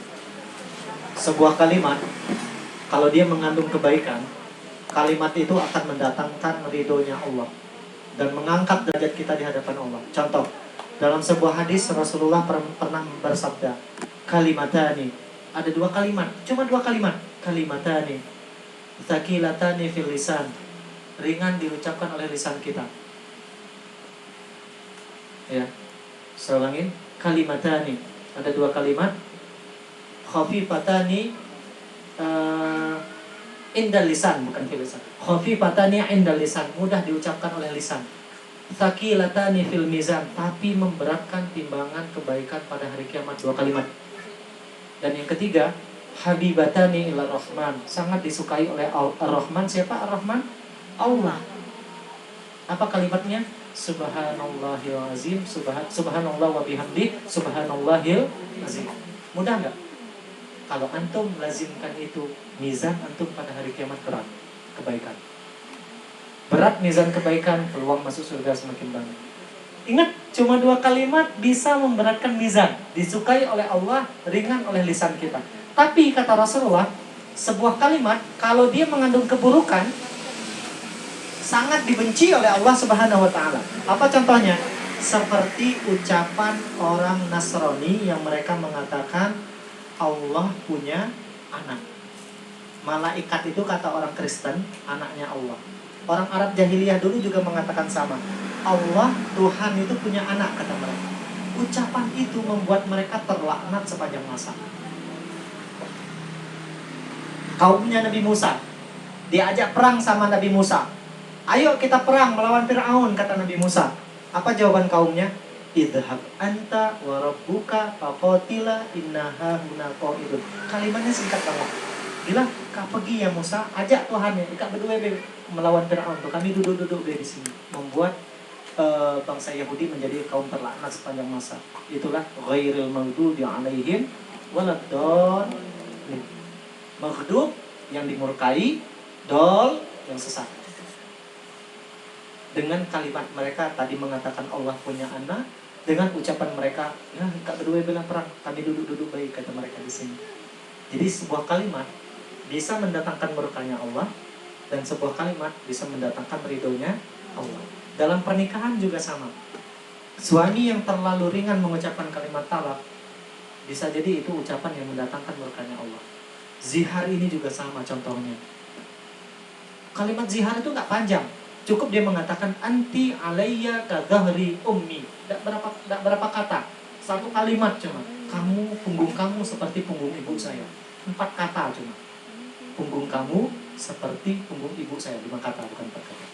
sebuah kalimat kalau dia mengandung kebaikan, kalimat itu akan mendatangkan ridhonya Allah dan mengangkat derajat kita di hadapan Allah. Contoh, dalam sebuah hadis Rasulullah pernah bersabda, kalimatani, ada dua kalimat, cuma dua kalimat, kalimatani tsaqilatani fil lisan, ringan diucapkan oleh lisan kita. Ya, saya ulangin, kalimatani, ada dua kalimat, khafifatani indal lisan, bukan fil lisan, khafifatani indal lisan, mudah diucapkan oleh lisan, tsaqilatani fil mizan, tapi memberatkan timbangan kebaikan pada hari kiamat, dua kalimat. Dan yang ketiga, habibatani ila rahman, sangat disukai oleh ar-Rahman. Siapa ar-Rahman? Allah. Apa kalimatnya? Subhanallahil azim, subhanallah wa bihamdi, subhanallahil azim. Mudah nggak? Kalau antum lazimkan itu, mizan antum pada hari kiamat berat kebaikan. Berat mizan kebaikan, peluang masuk surga semakin banyak. Ingat, cuma dua kalimat bisa memberatkan mizan, disukai oleh Allah, ringan oleh lisan kita. Tapi kata Rasulullah, sebuah kalimat kalau dia mengandung keburukan, sangat dibenci oleh Allah Subhanahu wa taala. Apa contohnya? Seperti ucapan orang Nasrani yang mereka mengatakan Allah punya anak. Malaikat itu kata orang Kristen, anaknya Allah. Orang Arab jahiliyah dulu juga mengatakan sama. Allah, Tuhan itu punya anak, kata mereka. Ucapan itu membuat mereka terlaknat sepanjang masa. Kaumnya Nabi Musa diajak perang sama Nabi Musa. Ayo kita perang melawan Fir'aun, kata Nabi Musa. Apa jawaban kaumnya? Idhab anta wa rabbuka faqatila innaha huna qa'idun. Kalimatnya singkat banget. Bilang, kak pergi ya Musa, ajak Tuhannya, kak berdua melawan Fir'aun. Kami duduk-duduk di sini. Membuat bangsa Yahudi menjadi kaum terlaknat sepanjang masa. Itulah ghairil maghdubi 'alaihim waladdallin. Maghdub yang dimurkai, dol yang sesat. Dengan kalimat mereka tadi mengatakan Allah punya anak, dengan ucapan mereka, ya kak berdua bela perang, kami duduk-duduk baik, kata mereka di sini. Jadi sebuah kalimat bisa mendatangkan murkanya Allah, dan sebuah kalimat bisa mendatangkan ridhonya Allah. Dalam pernikahan juga sama. Suami yang terlalu ringan mengucapkan kalimat talak, bisa jadi itu ucapan yang mendatangkan murkanya Allah. Zihar ini juga sama contohnya. Kalimat zihar itu nggak panjang, cukup dia mengatakan anti alayya kadhahri ummi. Tidak berapa kata, satu kalimat cuma. Punggung kamu seperti punggung ibu saya. 4 kata cuma. Punggung kamu seperti punggung ibu saya. 5 kata, bukan 4 kata.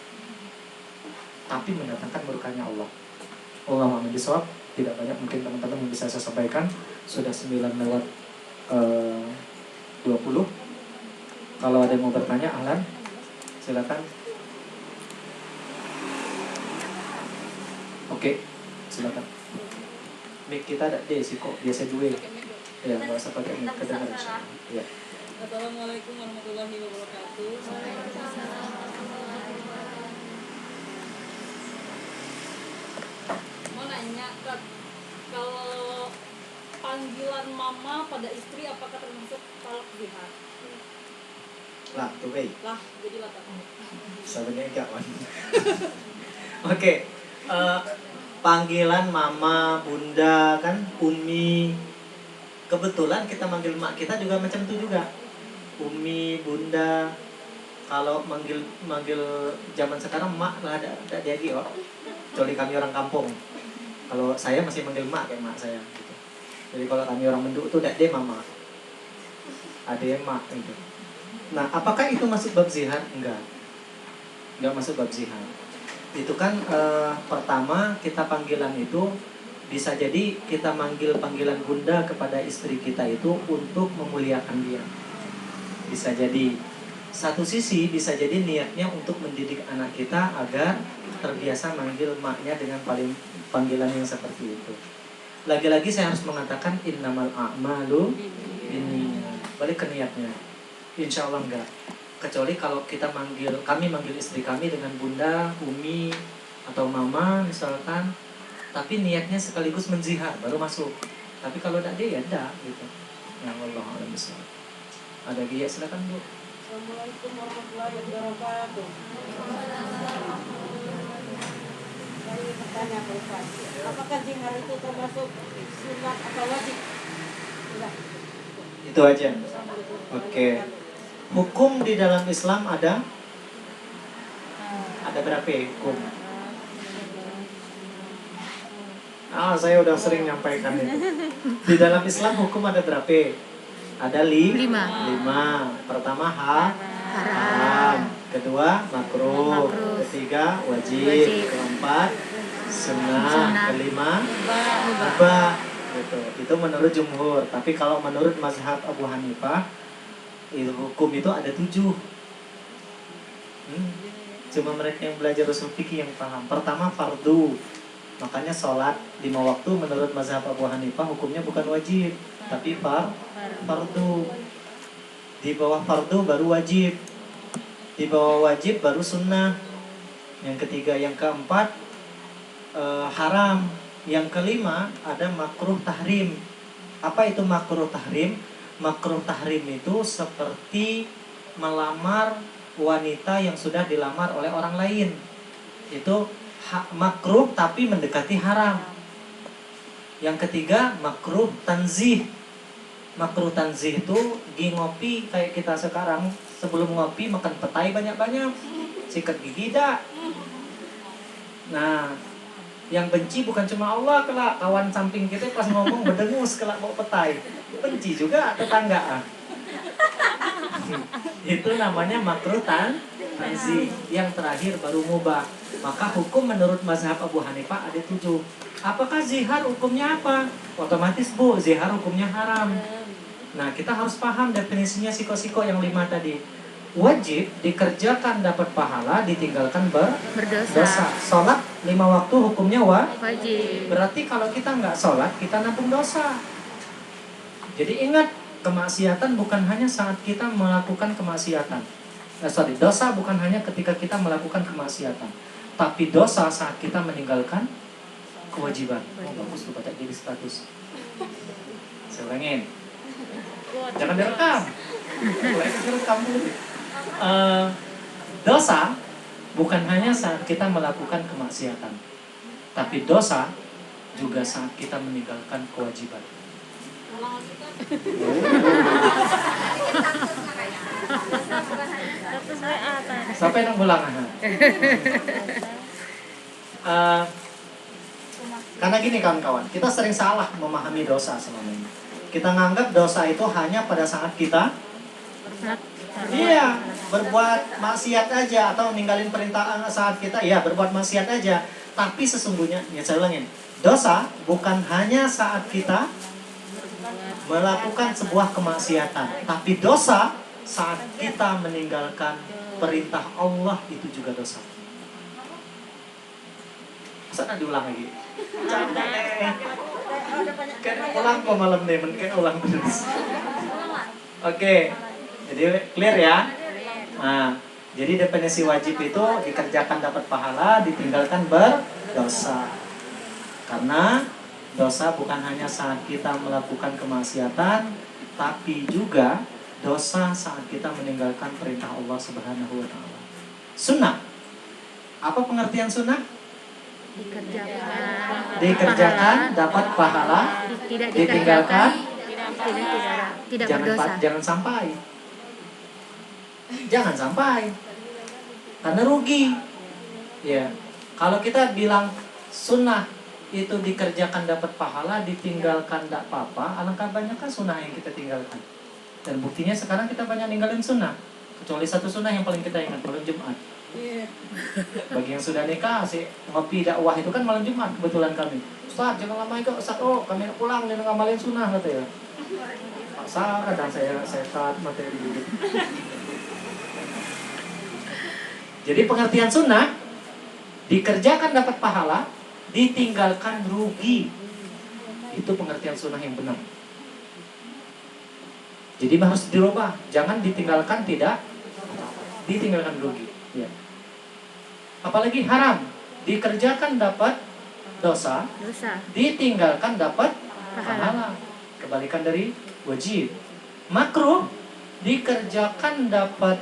Tapi mendatangkan murkanya Allah. Allah a'lam bishawab. Tidak banyak mungkin teman-teman yang bisa saya sampaikan. Sudah 9 lewat 20. Kalau ada yang mau bertanya, ahlan, silakan. Oke, silakan. Mic kita ada desi kok, biasa duel. Ya, nggak usah pakai mic, kedengar. Ya. Assalamualaikum warahmatullahi wabarakatuh. Mau nanya, Kak, kalau panggilan mama pada istri apakah termasuk talak zihar? Lah, tuh baik. Lah, jadilah tak. Sebenarnya enggak, Wan. Oke. Panggilan mama, bunda, kan, umi. Kebetulan kita manggil mak kita juga macam itu juga. Umi, bunda. Kalau manggil zaman sekarang mak lah ada lagi, oh. Kecuali kami orang kampung. Kalau saya masih manggil mak kayak mak saya gitu. Jadi kalau kami orang Menduk tuh dek mama. Ade mak gitu. Nah, apakah itu masuk bab zihar? Enggak masuk bab zihar. Itu kan pertama kita panggilan itu Bisa jadi kita manggil panggilan bunda kepada istri kita itu untuk memuliakan dia. Bisa jadi. Satu sisi bisa jadi niatnya untuk mendidik anak kita agar terbiasa manggil maknya dengan panggilan yang seperti itu. Lagi-lagi saya harus mengatakan innamal a'malu binniyat. Balik ke niatnya. Insya Allah enggak. Kecuali kalau kami manggil istri kami dengan bunda, umi, atau mama misalkan, tapi niatnya sekaligus menzihar baru masuk. Tapi kalau tidak dia ya tidak gitu. Ya Allah a'lam bishawab. Ada dia silakan Bu. Assalamualaikum warahmatullahi wabarakatuh. Saya ingin bertanya Pak Ustaz, apakah zihar itu termasuk sunat atau wajib? Tidak. Itu aja. Oke. Hukum di dalam Islam ada berapa hukum? Saya udah sering nyampaikan itu. Di dalam Islam hukum ada berapa? Ada 5. Pertama haram. Kedua makruh. Ketiga wajib. Keempat sunnah. Kelima mubah. Gitu. Itu menurut jumhur. Tapi kalau menurut mazhab Abu Hanifah, hukum itu ada 7. Cuma mereka yang belajar usul fikih yang paham. Pertama fardu. Makanya sholat 5 waktu menurut mazhab Abu Hanifah hukumnya bukan wajib, tapi fardu. Di bawah fardu baru wajib. Di bawah wajib baru sunnah. Yang ketiga, yang keempat haram. Yang kelima ada makruh tahrim. Apa itu makruh tahrim? Makruh tahrim itu seperti melamar wanita yang sudah dilamar oleh orang lain. Itu makruh tapi mendekati haram. Yang ketiga makruh tanzih. Makruh tanzih itu di ngopi kayak kita sekarang, sebelum ngopi makan petai banyak-banyak, sikat gigi dah. Nah, yang benci bukan cuma Allah, kelak kawan samping kita pas ngomong berdengus kelak mau petai, benci juga tetangga. Itu namanya makruh tanzih. Yang terakhir baru mubah. Maka hukum menurut mazhab Abu Hanifah ada 7. Apakah zihar hukumnya apa? Otomatis Bu, zihar hukumnya haram. Nah, kita harus paham definisinya siko-siko yang 5 tadi. Wajib dikerjakan dapat pahala, ditinggalkan berdosa. Sholat 5 waktu hukumnya wajib. Berarti kalau kita nggak sholat, kita nanggung dosa. Jadi ingat, kemaksiatan bukan hanya saat kita melakukan kemaksiatan. Dosa bukan hanya ketika kita melakukan kemaksiatan, tapi dosa saat kita meninggalkan kewajiban. Bagus tuh baca jadi status. Saya ulangin. Jangan direkam. Direkam dulu. Dosa bukan hanya saat kita melakukan kemaksiatan, tapi dosa juga saat kita meninggalkan kewajiban. Sampai nang ulang. Karena gini kawan-kawan, kita sering salah memahami dosa selama ini. Kita nganggap dosa itu hanya pada saat kita berbuat maksiat aja, atau ninggalin perintah saat kita berbuat maksiat aja. Tapi sesungguhnya, saya ulangin, dosa bukan hanya saat kita melakukan sebuah kemaksiatan, tapi dosa saat kita meninggalkan perintah Allah itu juga dosa. Sana diulang lagi. Kan ulang kok malam nih, mungkin ulang terus. Oke, jadi clear ya. Nah, jadi definisi wajib itu dikerjakan dapat pahala, ditinggalkan berdosa. Karena dosa bukan hanya saat kita melakukan kemaksiatan, tapi juga dosa saat kita meninggalkan perintah Allah Subhanahu wa taala. Sunnah. Apa pengertian sunnah? Dikerjakan dapat pahala, ditinggalkan tidak berdosa. Jangan sampai. Karena rugi. Ya. Kalau kita bilang sunnah itu dikerjakan dapat pahala, ditinggalkan tidak apa-apa, alangkah banyaknya sunnah yang kita tinggalkan. Dan buktinya sekarang kita banyak ninggalin sunnah. Kecuali satu sunnah yang paling kita ingat, malam Jumat. Iya. Bagi yang sudah nikah, si ngopi dakwah itu kan malam Jumat kebetulan kami. Ustaz, jangan lama itu Ustaz, oh kami nak pulang dan ngamalin sunnah kata ya. Paksa kadang saya cut materi gitu. Jadi pengertian sunnah, dikerjakan dapat pahala, ditinggalkan rugi. Itu pengertian sunnah yang benar. Jadi harus dirubah, jangan ditinggalkan tidak, ditinggalkan rugi. Ya. Apalagi haram, dikerjakan dapat dosa, Dosa. ditinggalkan dapat pahala. Kebalikan dari wajib. Makruh, dikerjakan dapat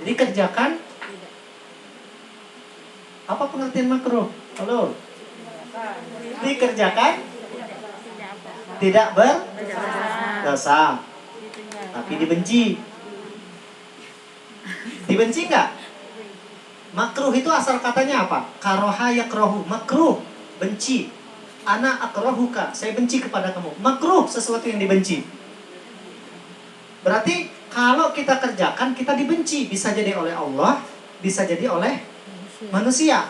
dikerjakan. Apa pengertian makruh? Halo. Dikerjakan tidak berdosa, tapi dibenci. Dibenci nggak? Makruh itu asal katanya apa? Karoha yakrohu, makruh, benci. Ana akrohuka, saya benci kepada kamu. Makruh, sesuatu yang dibenci. Berarti kalau kita kerjakan, kita dibenci. Bisa jadi oleh Allah, bisa jadi oleh manusia.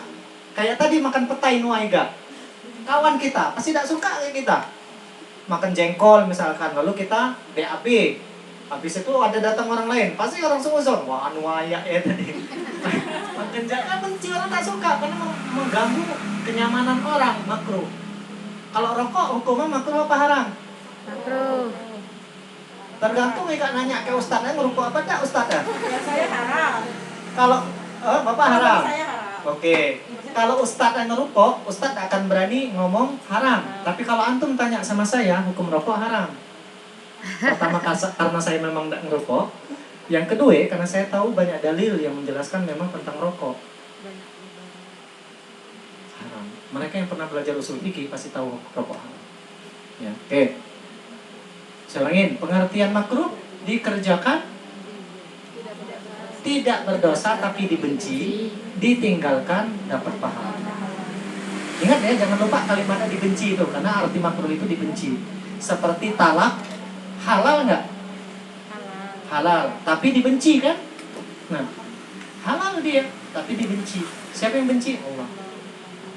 Kayak tadi makan petai nuaiga. Kawan kita pasti tidak suka kayak kita. Makan jengkol misalkan, lalu kita BAB. Habis itu ada datang orang lain, pasti orang suzon. Wah, nuaya ya tadi. Makan jengkol benci, orang tak suka karena mengganggu kenyamanan orang, makruh. Kalau rokok hukumnya makruh apa haram? Makruh. Tergantung ya nanya ke ustadznya ngerokok apa enggak ustadznya? Ya saya haram. Kalau Bapak haram. Saya haram. Oke. Kalau ustadz yang ngerokok, ustadz akan berani ngomong haram. Tapi kalau antum tanya sama saya, hukum rokok haram. Pertama karena saya memang tidak ngerokok. Yang kedua, karena saya tahu banyak dalil yang menjelaskan memang tentang rokok. Haram. Mereka yang pernah belajar usul fikih pasti tahu rokok haram. Ya, oke. Saya ulangin, pengertian makruh dikerjakan tidak berdosa tapi dibenci, ditinggalkan dapat pahala. Ingat ya, jangan lupa kalimatnya dibenci itu, karena arti makruh itu dibenci. Seperti talak, halal nggak? Halal, tapi dibenci kan? Nah, halal dia, tapi dibenci. Siapa yang benci? Allah.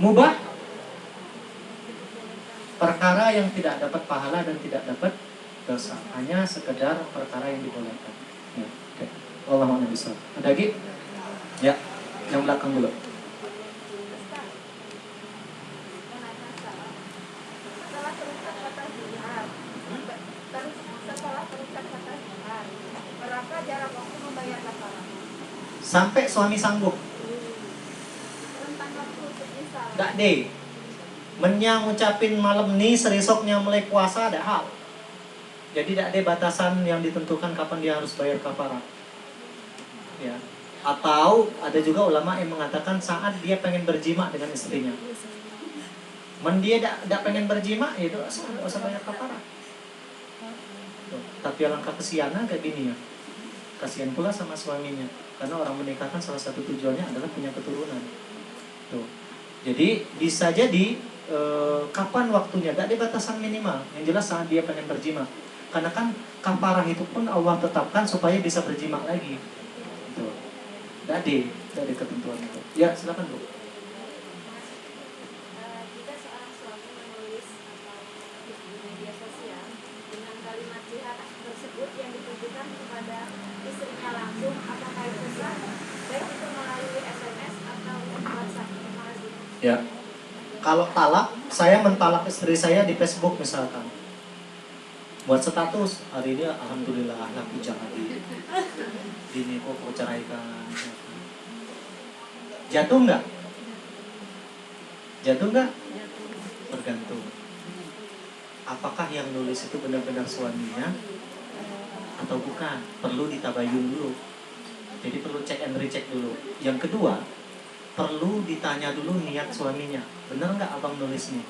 Mubah, perkara yang tidak dapat pahala dan tidak dapat dosa, hanya sekedar perkara yang dibolehkan. Ya, oke. Wallahu a'lam bishawab. Ada lagi? Ya, yang belakang dulu. Sampai suami sanggup. Nggak deh. Menyang ngucapin malam nih, seresoknya mulai puasa, ada hal. Jadi tidak ada batasan yang ditentukan kapan dia harus bayar kafarah. Ya. Atau ada juga ulama yang mengatakan saat dia pengen berjima dengan istrinya. Dia tidak pengen berjima, itu usah bayar kafarah. Tapi alangkah kesiannya kayak gini ya. Kasihan pula sama suaminya, karena orang menikahkan salah satu tujuannya adalah punya keturunan. Tuh. Jadi bisa jadi kapan waktunya, tidak ada batasan minimal. Yang jelas saat dia pengen berjima. Karena kan kafarah itu pun Allah tetapkan supaya bisa berjima lagi. Tuh. Tidak ada ketentuan itu. Ya, silakan Bu. Jika seorang suami menulis atau di media sosial dengan kalimat jihad tersebut yang ditujukan kepada istrinya langsung, apakah itu sah? Baik itu melalui SMS atau WhatsApp. Terima kasih. Ya. Kalau talak, saya mentalak istri saya di Facebook misalkan. Buat status, hari ini alhamdulillah laku jangan ini kok ceraikan. Jatuh nggak? Jatuh nggak? Tergantung. Apakah yang nulis itu benar-benar suaminya atau bukan? Perlu ditabayun dulu. Jadi perlu cek and recheck dulu. Yang kedua, perlu ditanya dulu niat suaminya. Benar nggak abang nulis nih?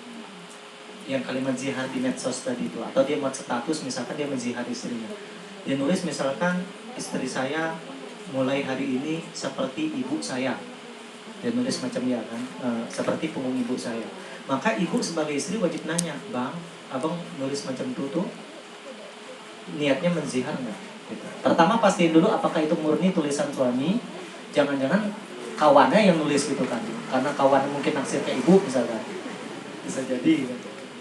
Yang kalimat zihar di medsos tadi itu. Atau dia buat status, misalkan dia menzihar istrinya. Dia nulis misalkan, istri saya mulai hari ini seperti ibu saya. Dia nulis macam ya kan, seperti punggung ibu saya. Maka ibu sebagai istri wajib nanya, bang, abang nulis macam itu tuh niatnya menzihar nggak? Gitu. Pertama pastiin dulu apakah itu murni tulisan suami. Jangan-jangan kawannya yang nulis gitu kan. Karena kawannya mungkin naksir ke ibu misalkan. Bisa jadi gitu.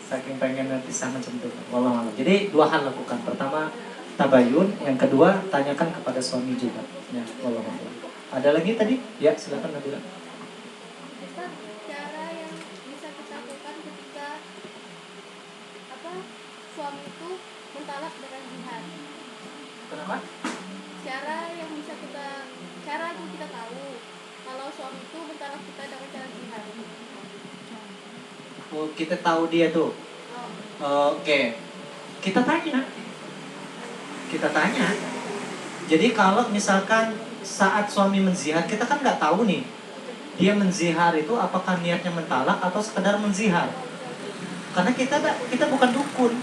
Saking pengen pisah macam itu. Wallahualam. Jadi dua hal lakukan. Pertama tabayun, yang kedua tanyakan kepada suami juga. Ya, wallahualam. Ada lagi tadi? Ya, silakan Nabila. Ustaz, cara yang bisa kita lakukan ketika suami itu mentalak dengan jihad. Kenapa? Cara yang kita tahu kalau suami itu mentalak kita dengan cara jihad. Oh, kita tahu dia tuh. Oke. Kita tanya. Jadi kalau misalkan saat suami menzihar, kita kan nggak tahu nih. Dia menzihar itu apakah niatnya mentalak atau sekedar menzihar. Karena kita bukan dukun.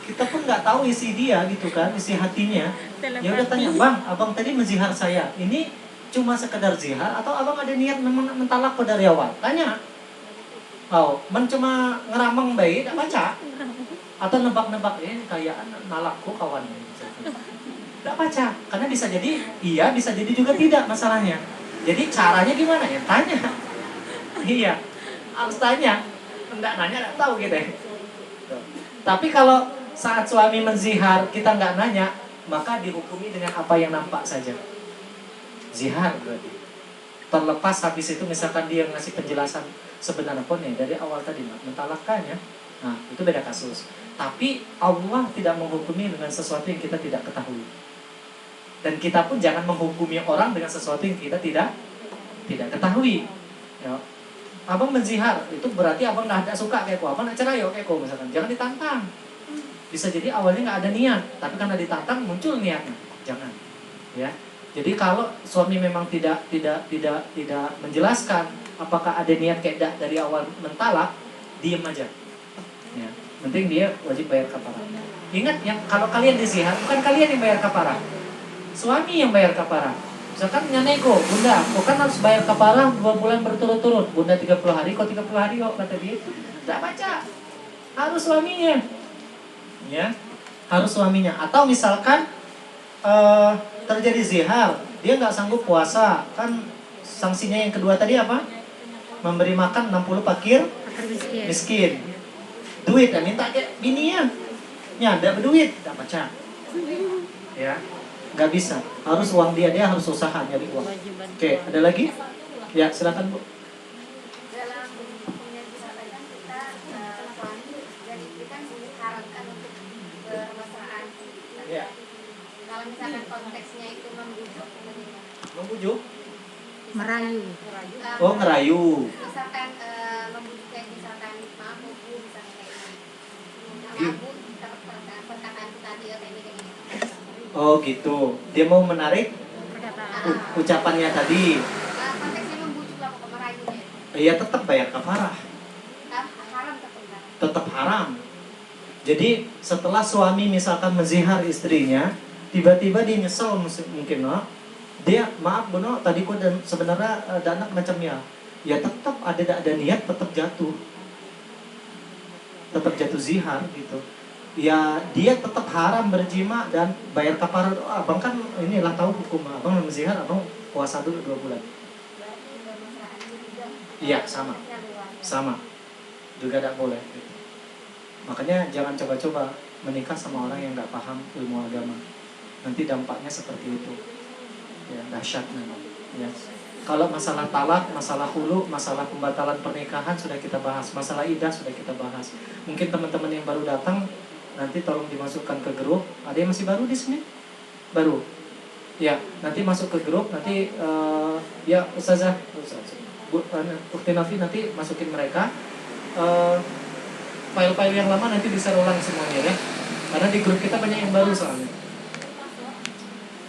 Kita pun nggak tahu isi dia gitu kan, isi hatinya. Ya udah tanya, "Bang, abang tadi menzihar saya. Ini cuma sekedar zihar atau abang ada niat memang mentalak kok dari awal?" Tanya. Oh, cuma ngerameng bayi, tak baca. Atau nebak-nebak, kayak nalakku kawannya. Tak baca, karena bisa jadi iya, bisa jadi juga tidak masalahnya. Jadi caranya gimana ya? Tanya. Iya, harus tanya. Enggak nanya, enggak tahu gitu ya. Tapi kalau saat suami menzihar kita nggak nanya, maka dihukumi dengan apa yang nampak saja. Zihar berarti. Terlepas habis itu misalkan dia ngasih penjelasan sebenarnya pun ya dari awal tadi mentalakkannya, nah itu beda kasus. Tapi Allah tidak menghukumi dengan sesuatu yang kita tidak ketahui. Dan kita pun jangan menghukumi orang dengan sesuatu yang kita tidak ketahui. Ya. Abang menzihar, itu berarti abang nggak suka kayak abang nggak cerai kayak misalkan. Jangan ditantang. Bisa jadi awalnya nggak ada niat, tapi karena ditantang muncul niatnya. Jangan. Ya. Jadi kalau suami memang tidak menjelaskan apakah ada niat kayak dari awal mentalak, diem aja. Ya. Penting dia wajib bayar kafarah. Ingat yang kalau kalian dizihar bukan kalian yang bayar kafarah. Suami yang bayar kafarah. Misalkan nego, "Bunda, kok kan harus bayar kafarah 2 bulan berturut-turut. Bunda 30 hari, kok 30 hari kok," kata dia. Tidak baca. Harus suaminya. Ya. Harus suaminya. Atau misalkan terjadi zihar, dia nggak sanggup puasa, kan sanksinya yang kedua tadi apa? Memberi makan 60 fakir miskin. Duit ya minta aja bininya. Ya, ada berduit, tidak baca. Ya. Nggak bisa, harus uang dia harus usaha nyari uang. Oke, ada lagi? Ya, silakan Bu. Dalam hukumnya jihad kan kita suami dan istri kan diharapkan untuk bermesraan. Ya. Kalau misalkan konteksnya itu membujuk, Membujuk? Merayu. Oh, ngerayu. Misalkan membujuk kayak misalkan maaf Bu, misalkan kayak ini. Maaf Bu, perkataan tadi ya kayak gini. Oh gitu. Dia mau menarik ucapannya tadi. Konteksnya membujuk lah pokoknya merayunya. Iya, tetap bayar kafarah. Haram tetap. Tetap haram. Jadi setelah suami misalkan menzihar istrinya, tiba-tiba dia nyesel mungkin, no? Dia maaf Bu, no, tadi kok sebenarnya ada anak macamnya. Ya tetap ada niat, tetap jatuh zihar gitu. Ya dia tetap haram berjima dan bayar kafarah. Abang kan inilah tahu hukum. Abang menzihar, abang puasa dulu 2 bulan. Iya, sama juga tidak boleh gitu. Makanya jangan coba-coba menikah sama orang yang nggak paham ilmu agama. Nanti dampaknya seperti itu. Ya, dahsyat memang. Ya. Kalau masalah talak, masalah hulu, masalah pembatalan pernikahan sudah kita bahas. Masalah iddah sudah kita bahas. Mungkin teman-teman yang baru datang nanti tolong dimasukkan ke grup. Ada yang masih baru di sini? Baru. Ya, nanti masuk ke grup. Nanti ya Ustazah Ukti Nafi nanti masukin mereka. File-file yang lama nanti di-share ulang semuanya ya. Karena di grup kita banyak yang baru soalnya.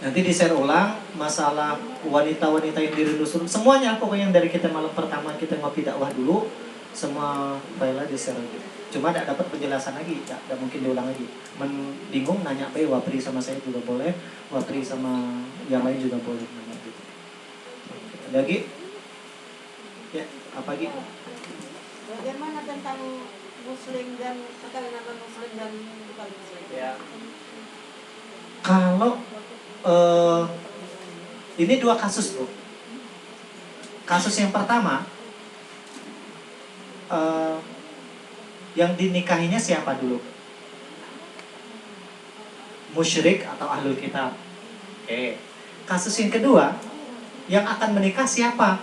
Nanti di-share ulang masalah wanita-wanita yang dirindu surga. Semuanya pokoknya yang dari kita malam pertama kita ngopi dakwah dulu. Semua file di-share lagi. Cuma tidak dapat penjelasan lagi, tidak mungkin diulang lagi. Bingung nanya apa ya, Wapri sama saya juga boleh, Wapri sama yang lain juga boleh nanya gitu. Lagi? Ya, apa lagi? Bagaimana tentang muslim dan perkawinan non muslim dan bukan muslim? Ya. Kalau ini dua kasus, Bu. Kasus yang pertama, yang dinikahinya siapa dulu? Musyrik atau ahlul kitab? Oke. Kasus yang kedua, yang akan menikah siapa?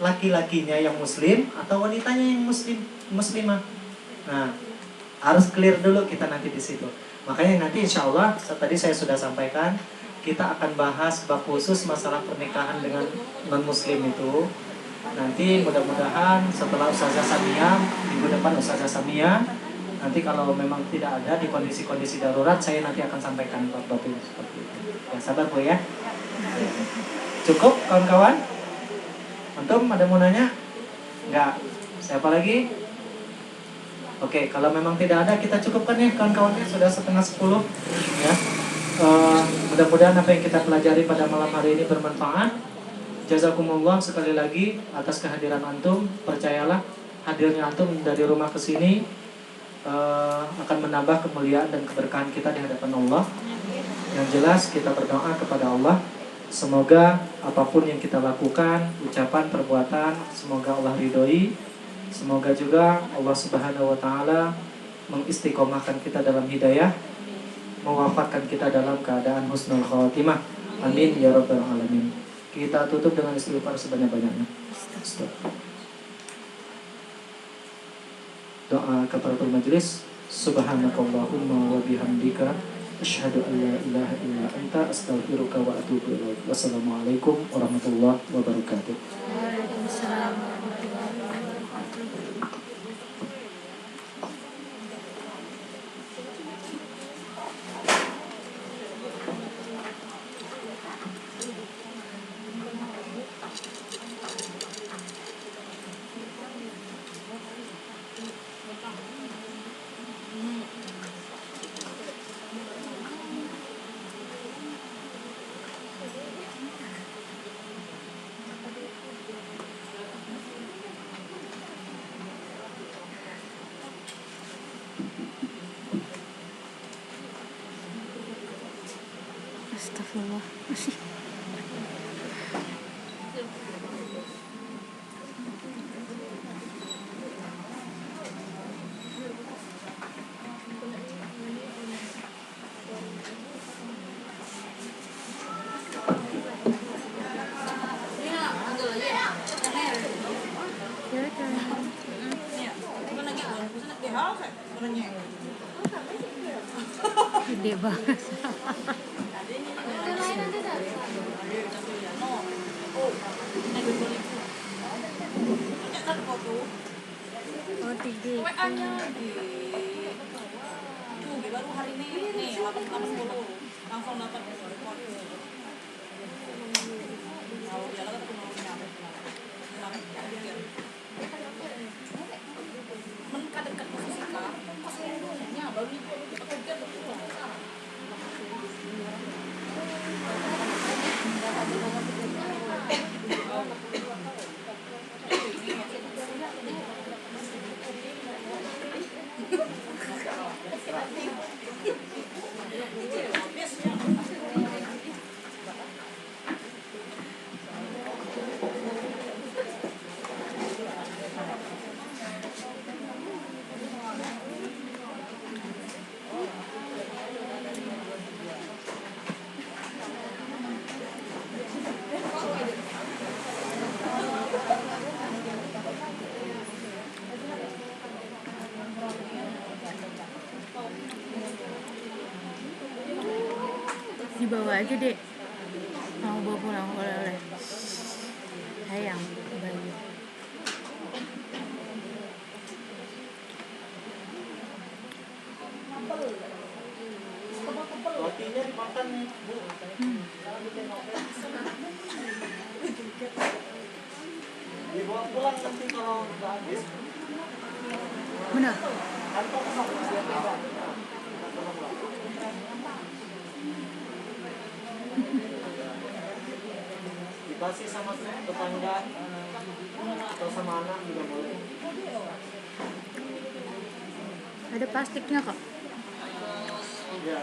Laki-lakinya yang muslim atau wanitanya yang muslimah? Nah, harus clear dulu kita nanti di situ. Makanya nanti insya Allah, tadi saya sudah sampaikan, kita akan bahas bab khusus masalah pernikahan dengan non-muslim itu. Nanti mudah-mudahan setelah Ustazah Samia, minggu depan Ustazah Samia, nanti kalau memang tidak ada di kondisi-kondisi darurat, saya nanti akan sampaikan bab-bab itu seperti itu. Ya, sabar Bu ya. Cukup kawan-kawan? Antum ada mau nanya? Enggak. Siapa lagi? Oke, kalau memang tidak ada, kita cukupkan ya kawan-kawannya, sudah 9:30 ya. Mudah-mudahan apa yang kita pelajari pada malam hari ini bermanfaat. Jazakumullah sekali lagi atas kehadiran antum. Percayalah, hadirnya antum dari rumah ke sini akan menambah kemuliaan dan keberkahan kita di hadapan Allah. Yang jelas kita berdoa kepada Allah, semoga apapun yang kita lakukan, ucapan, perbuatan, semoga Allah ridhoi. Semoga juga Allah Subhanahu wa taala mengistiqomahkan kita dalam hidayah, mewafatkan kita dalam keadaan husnul khatimah. Amin ya rabbal alamin. Kita tutup dengan istighfar sebanyak-banyaknya. Doa kafaratul majelis. Subhanakallahumma wa bihamdika asyhadu an la ilaha illa anta astaghfiruka wa atubu ilaik. Wassalamualaikum warahmatullahi wabarakatuh. Waalaikumsalam. Astagfirullah. Gede banget. Oh, tinggi. WA-nya baru hari ini nih 8:10 langsung dapat report. Mau jalan tapi mau nyampe. Mendekat posisi Kak, pas nya baru kerja betul. Dibawa aja deh, mau bawa pulang oleh-oleh. Sayang bayi. Rotinya dimakan Bu. Dibawa pulang nanti kalau udah habis. Benar. Kantong kosong. Dikasih sama tetangga atau sama anak juga boleh. Ada plastiknya kok. Ya,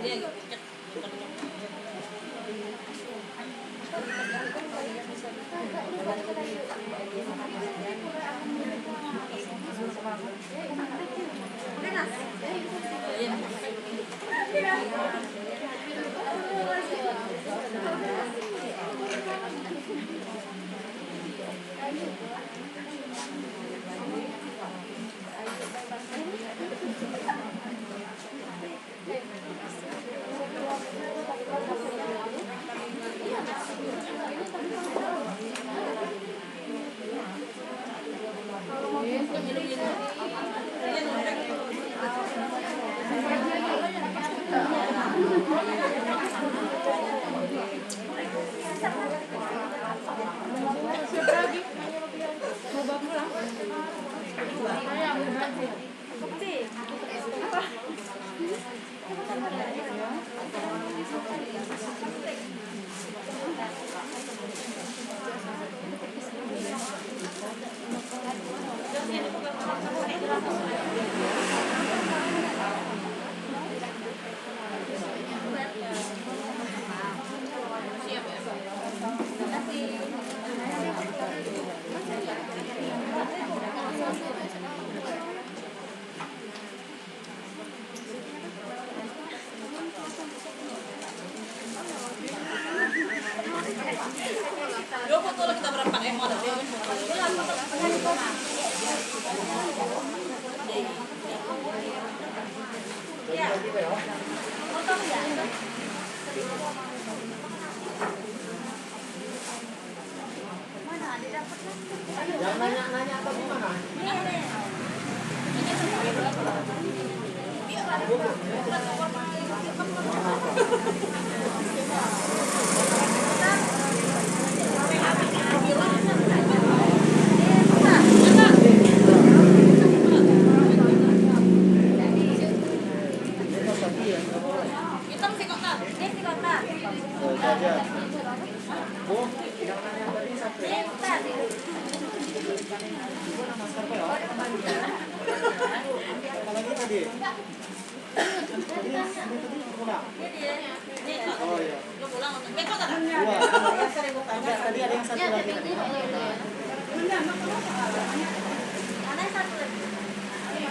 Dia gitu. Yo foto lagi kita berapa mau ada. Ya. Foto enggak? Mana ada dapat? Jangan nanya-nanya atau gimana? Hitam si kota. Ini si kota. Saja. Bu, yang nanya tadi satu. Ini kota. Apalagi tadi? Tadi pulang. Oh iya. Lu pulang untuk besok kan? Dua. Tadi ada yang satu lagi. Mana yang satu lagi? Iya.